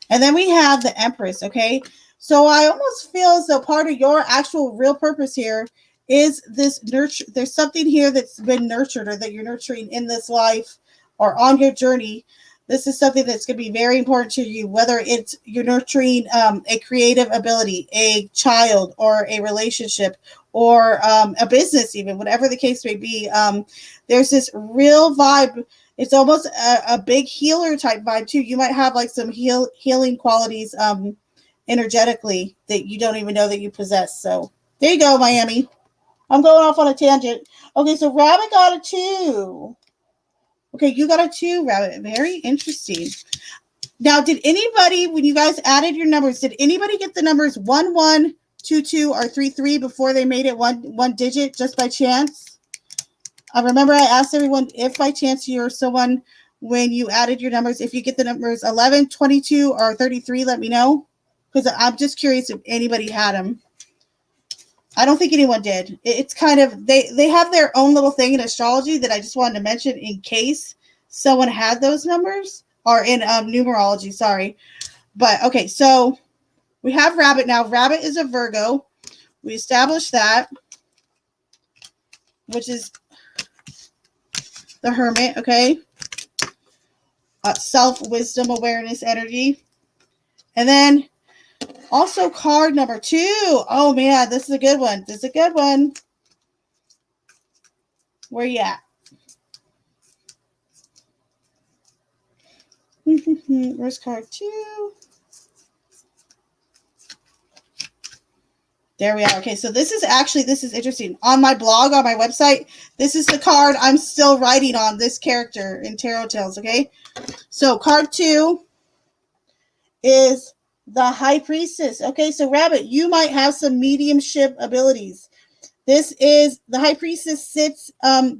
And then we have the Empress, okay? So I almost feel as though part of your actual real purpose here is this nurture. There's something here that's been nurtured or that you're nurturing in this life or on your journey. This is something that's going to be very important to you, whether it's you're nurturing a creative ability, a child, or a relationship, or a business, even, whatever the case may be. There's this real vibe. It's almost a big healer type vibe too. You might have like some healing qualities energetically that you don't even know that you possess. So there you go, Miami. I'm going off on a tangent. Okay, so Rabbit got a 2. Okay, you got a 2, Rabbit. Very interesting. Now, did anybody, when you guys added your numbers, did anybody get the numbers 1122 or 33 before they made it one digit just by chance? I remember I asked everyone if by chance you're someone, when you added your numbers, if you get the numbers 11, 22, or 33, let me know. Because I'm just curious if anybody had them. I don't think anyone did. It's kind of, they have their own little thing in astrology that I just wanted to mention in case someone had those numbers, or in numerology, sorry. But okay, so we have Rabbit now. Rabbit is a Virgo. We established that, which is the Hermit, okay? Self-wisdom, awareness, energy. And then also card number 2. Oh man, this is a good one. This is a good one. Where you at? Where's card 2? There we are. Okay, so this is interesting. On my blog, on my website, this is the card I'm still writing on, this character in Tarot Tales, okay? So card 2 is the High Priestess. Okay, so Rabbit, you might have some mediumship abilities. This is, the High Priestess sits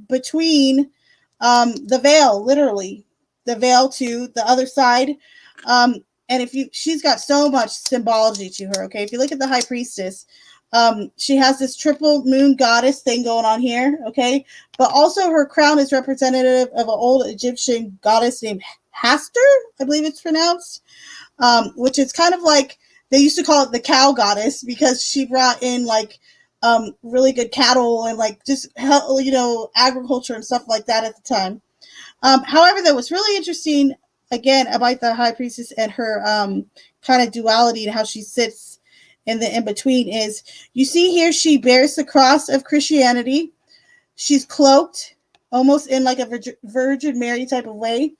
between the veil, literally. the veil to the other side. And she's got so much symbology to her. Okay, if you look at the high priestess, she has this triple moon goddess thing going on here. Okay, but also her crown is representative of an old Egyptian goddess named Hastur, I believe it's pronounced, which is kind of like they used to call it the cow goddess because she brought in like really good cattle and like just agriculture and stuff like that at the time. However, though, what's really interesting again about the high priestess and her kind of duality and how she sits in the in between is you see here she bears the cross of Christianity. She's cloaked almost in like a Virgin Mary type of way.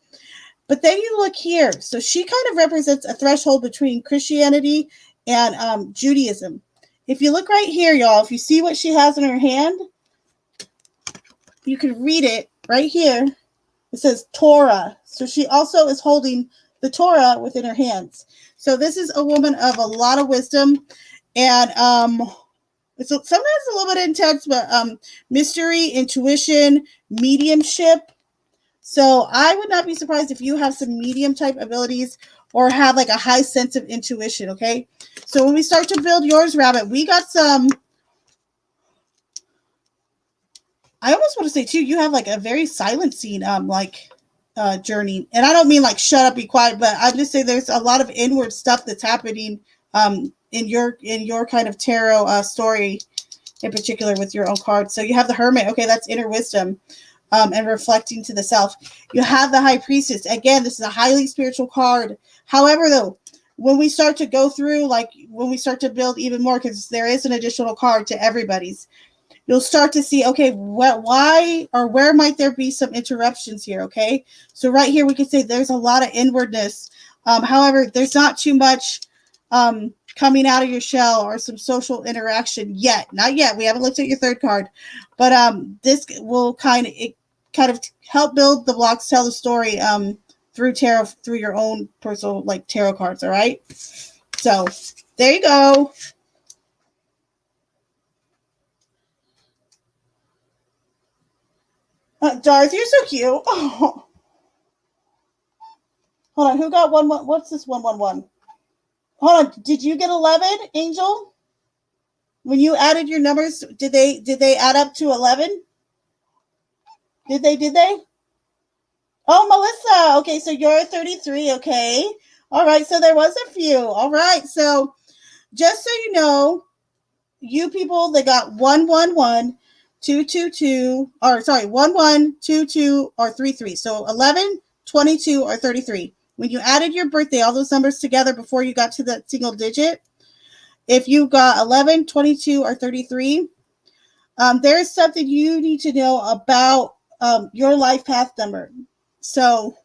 But then you look here. So she kind of represents a threshold between Christianity and Judaism. If you look right here, y'all, if you see what she has in her hand, you can read it right here. It says Torah. So she also is holding the Torah within her hands. So this is a woman of a lot of wisdom. And it's sometimes a little bit intense, but mystery, intuition, mediumship. So I would not be surprised if you have some medium type abilities or have like a high sense of intuition, okay? So when we start to build yours, Rabbit, we got some, I almost want to say too, you have like a very silencing journey. And I don't mean like shut up, be quiet, but I just say there's a lot of inward stuff that's happening in your kind of tarot story in particular with your own cards. So you have the Hermit, okay, that's inner wisdom. And reflecting to the self. You have the High Priestess. Again, this is a highly spiritual card. However, though, when we start to go through, like when we start to build even more, because there is an additional card to everybody's, you'll start to see, okay, why or where might there be some interruptions here, okay? So right here, we can say there's a lot of inwardness. However, there's not too much coming out of your shell or some social interaction yet. Not yet. We haven't looked at your third card. But this will kind of help build the blocks, tell the story through tarot, through your own personal like tarot cards. All right. So there you go. Darth, you're so cute. Oh. Hold on. Who got 1-1? What's this 1-1-1? Hold on. Did you get 11, Angel? When you added your numbers, did they add up to 11? Did they? Oh, Melissa. Okay, so you're 33. Okay. All right. So there was a few. All right. So just so you know, you people that got 1-1-1, 2-2-2, or sorry, 1-1, 2-2, or 3-3. So 11, 22, or 33. When you added your birthday, all those numbers together before you got to the single digit, if you got 11, 22, or 33, there is something you need to know about your life path number. So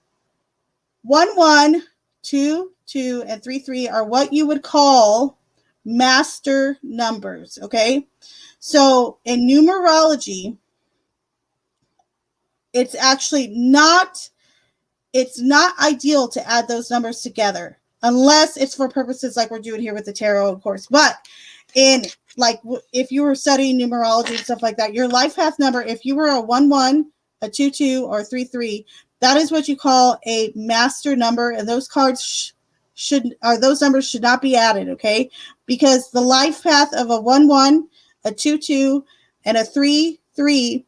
1-1, 2-2, and 3-3 are what you would call master numbers, okay? So in numerology, it's actually not ideal to add those numbers together unless it's for purposes like we're doing here with the tarot, of course. But in like if you were studying numerology and stuff like that, your life path number, if you were a 1-1, a 2-2, or 3-3, that is what you call a master number, and those cards those numbers should not be added, okay? Because the life path of a 1-1, a 2-2, and a 3-3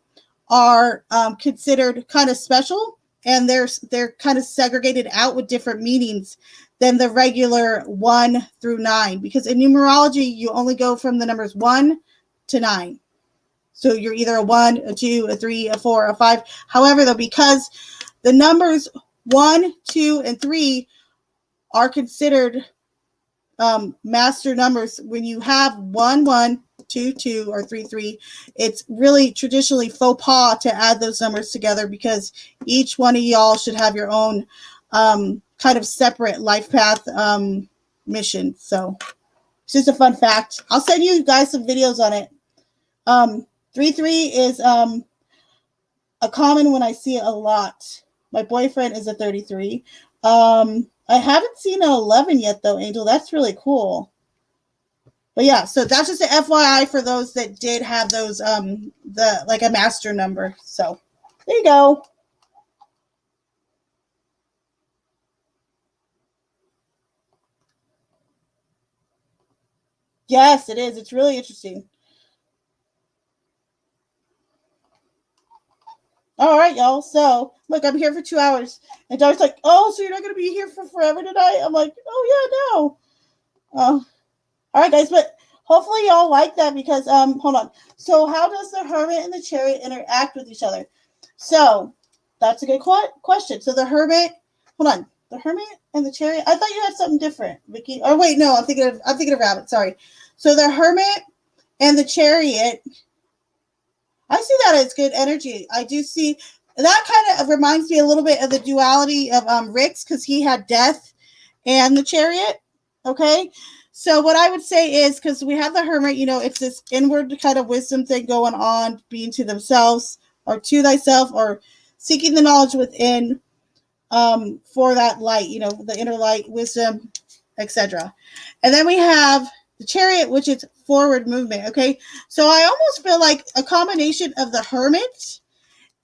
are considered kind of special, and they're kind of segregated out with different meanings than the regular 1 through 9. Because in numerology, you only go from the numbers 1 to 9. So you're either a 1, a 2, a 3, a 4, a 5. However, though, because the numbers 1, 2, and 3 are considered master numbers, when you have 1-1, 2-2, or 3-3, it's really traditionally faux pas to add those numbers together because each one of y'all should have your own kind of separate life path mission. So it's just a fun fact. I'll send you guys some videos on it. 3-3 is a common one I see a lot. My boyfriend is a 33. I haven't seen an 11 yet, though, Angel. That's really cool. But yeah, so that's just an FYI for those that did have those, like a master number. So there you go. Yes, it is. It's really interesting. All right, y'all. So, look, I'm here for 2 hours. And Dar's like, oh, so you're not going to be here for forever tonight? I'm like, oh, yeah, no. All right, guys, but hopefully y'all like that because, hold on. So, how does the hermit and the chariot interact with each other? So, that's a good question. So, the hermit, hold on. The hermit and the chariot. I thought you had something different, Vicky. Or wait, no, I'm thinking of rabbit. Sorry. So, the hermit and the chariot, I see that as good energy. I do see that kind of reminds me a little bit of the duality of Rick's because he had death and the chariot. Okay. So what I would say is because we have the hermit, it's this inward kind of wisdom thing going on, being to themselves or to thyself or seeking the knowledge within for that light, the inner light, wisdom, etc. And then we have the chariot, which is forward movement. Okay. So I almost feel like a combination of the hermit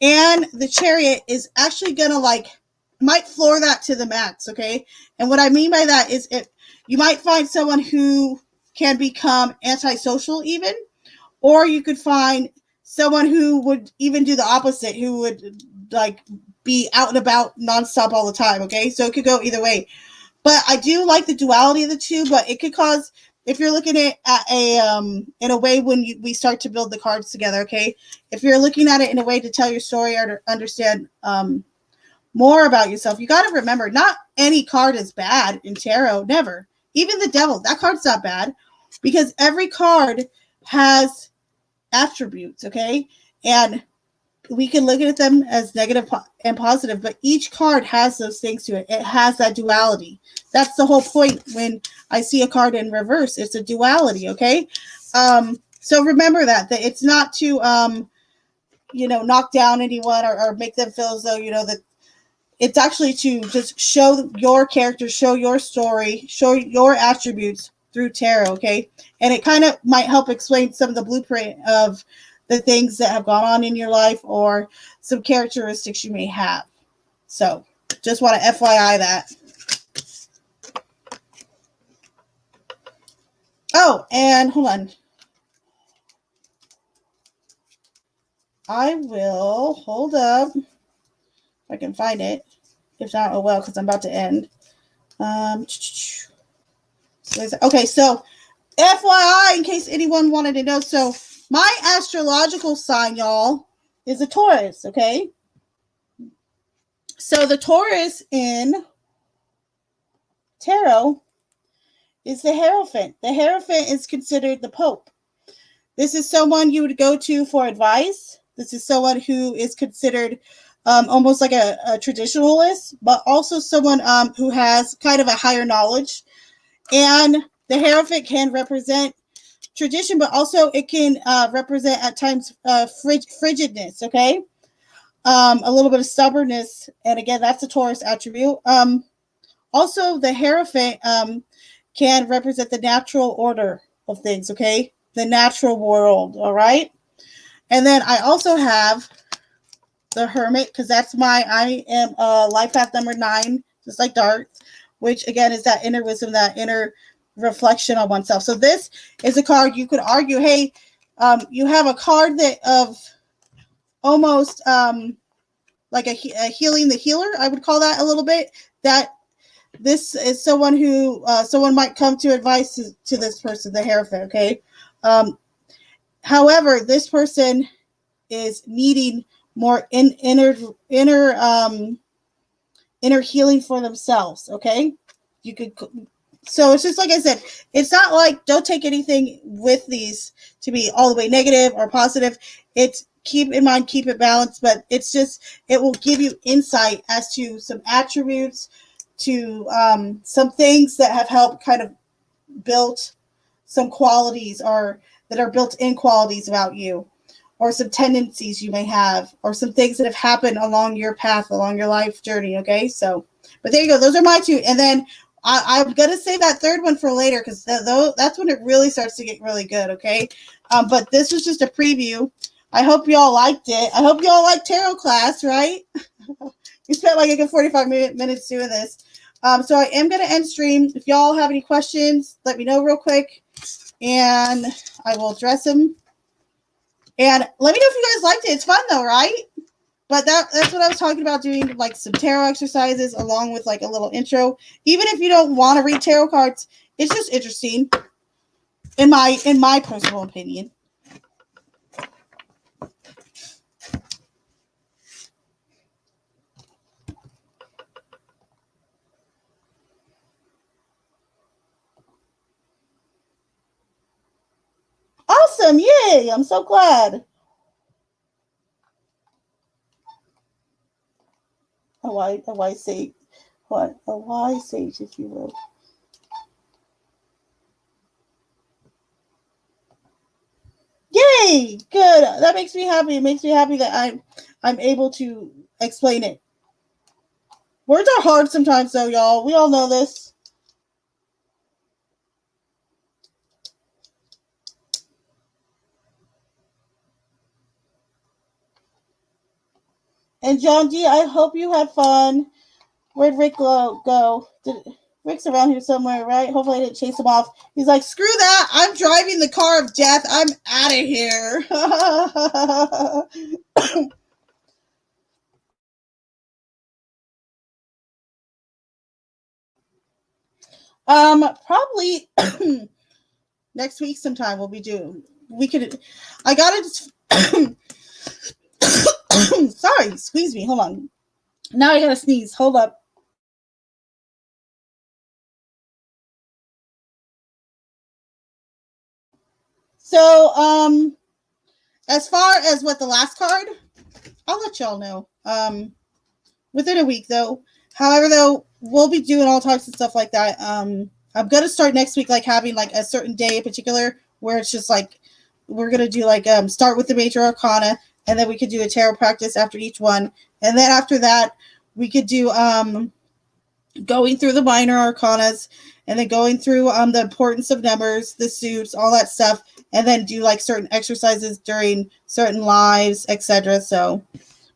and the chariot is actually gonna might floor that to the max. Okay. And what I mean by that is you might find someone who can become antisocial even, or you could find someone who would even do the opposite, who would like be out and about nonstop all the time. Okay. So it could go either way. But I do like the duality of the two, but it could cause, if you're looking at a in a way when we start to build the cards together, okay? If you're looking at it in a way to tell your story or to understand more about yourself, you got to remember not any card is bad in tarot, never. Even the devil, that card's not bad because every card has attributes, okay? And we can look at them as negative and positive, but each card has those things to it. It has that duality. That's the whole point when I see a card in reverse. It's a duality, okay? So remember that it's not to, knock down anyone or make them feel as though, that it's actually to just show your character, show your story, show your attributes through tarot, okay? And it kind of might help explain some of the blueprint of the things that have gone on in your life or some characteristics you may have. So, just want to FYI that. Oh, and hold on. I will hold up if I can find it. If not, oh well, because I'm about to end. Okay, so FYI, in case anyone wanted to know, so my astrological sign, y'all, is a Taurus, okay? So the Taurus in tarot is the Hierophant. The Hierophant is considered the Pope. This is someone you would go to for advice. This is someone who is considered almost like a traditionalist, but also someone who has kind of a higher knowledge. And the Hierophant can represent tradition, but also it can represent at times frigidness, okay? A little bit of stubbornness. And again, that's a Taurus attribute. Also, the Hierophant can represent the natural order of things, okay? The natural world, all right? And then I also have the Hermit, because I am life path number 9, just like Dark, which again is that inner wisdom, that inner reflection on oneself. So this is a card you could argue, hey, you have a card that of almost like a healing the healer, I would call that a little bit, that this is someone who someone might come to advice to this person, the Hierophant, okay? However, this person is needing more inner healing for themselves, okay? You could, so it's just like I said, it's not like don't take anything with these to be all the way negative or positive. It's keep in mind, keep it balanced, but it's just, it will give you insight as to some attributes, to some things that have helped kind of build some qualities or that are built-in qualities about you, or some tendencies you may have, or some things that have happened along your path, along your life journey, okay? So, but there you go. Those are my two. And then I'm going to save that third one for later because that's when it really starts to get really good, okay? But this was just a preview. I hope y'all liked it. I hope y'all liked tarot class, right? We spent like a good 45 minutes doing this. So I am going to end stream. If y'all have any questions, let me know real quick. and I will dress him. And let me know if you guys liked it. It's fun though, right? But that's what I was talking about, doing like some tarot exercises along with like a little intro. Even if you don't want to read tarot cards, it's just interesting in my personal opinion. Awesome. Yay. I'm so glad. A wise sage. What? A wise sage, if you will. Yay! Good. That makes me happy. It makes me happy that I'm able to explain it. Words are hard sometimes though, y'all. We all know this. And John D, I hope you had fun. Where'd Rick go? Rick's around here somewhere, right? Hopefully I didn't chase him off. He's like, screw that. I'm driving the car of death. I'm out of here. Probably next week sometime we'll be doing. We could. I gotta. Sorry, squeeze me. Hold on. Now I gotta sneeze. Hold up. So, as far as what the last card, I'll let y'all know. Within a week though. However, though, we'll be doing all types of stuff like that. I'm gonna start next week, like having like a certain day in particular where it's just like we're gonna do like start with the major arcana, and then we could do a tarot practice after each one, and then after that we could do going through the minor arcanas, and then going through the importance of numbers, the suits, all that stuff, and then do like certain exercises during certain lives, etc. So,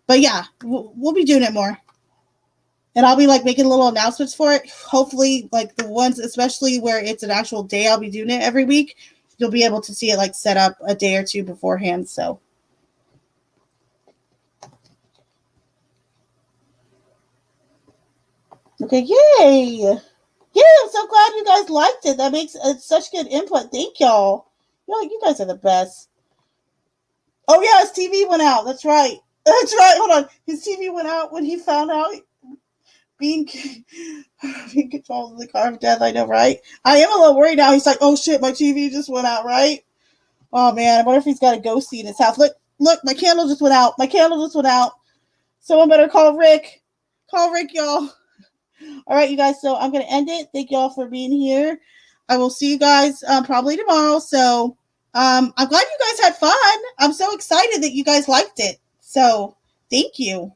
but yeah, we'll be doing it more. And I'll be like making little announcements for it. Hopefully, like the ones, especially where it's an actual day, I'll be doing it every week. You'll be able to see it like set up a day or two beforehand. So, okay, yay! Yeah, I'm so glad you guys liked it. That makes such good input. Thank y'all. You guys are the best. Oh yeah, his TV went out. That's right. That's right. Hold on. His TV went out when he found out being being controlled in the car of death. I know, right? I am a little worried now. He's like, oh shit, my TV just went out, right? Oh man, I wonder if he's got a ghost seat in his house. Look, my candle just went out. My candle just went out. Someone better call Rick. Call Rick, y'all. All right, you guys. So I'm gonna end it. Thank y'all for being here. I will see you guys probably tomorrow. So I'm glad you guys had fun. I'm so excited that you guys liked it. So thank you.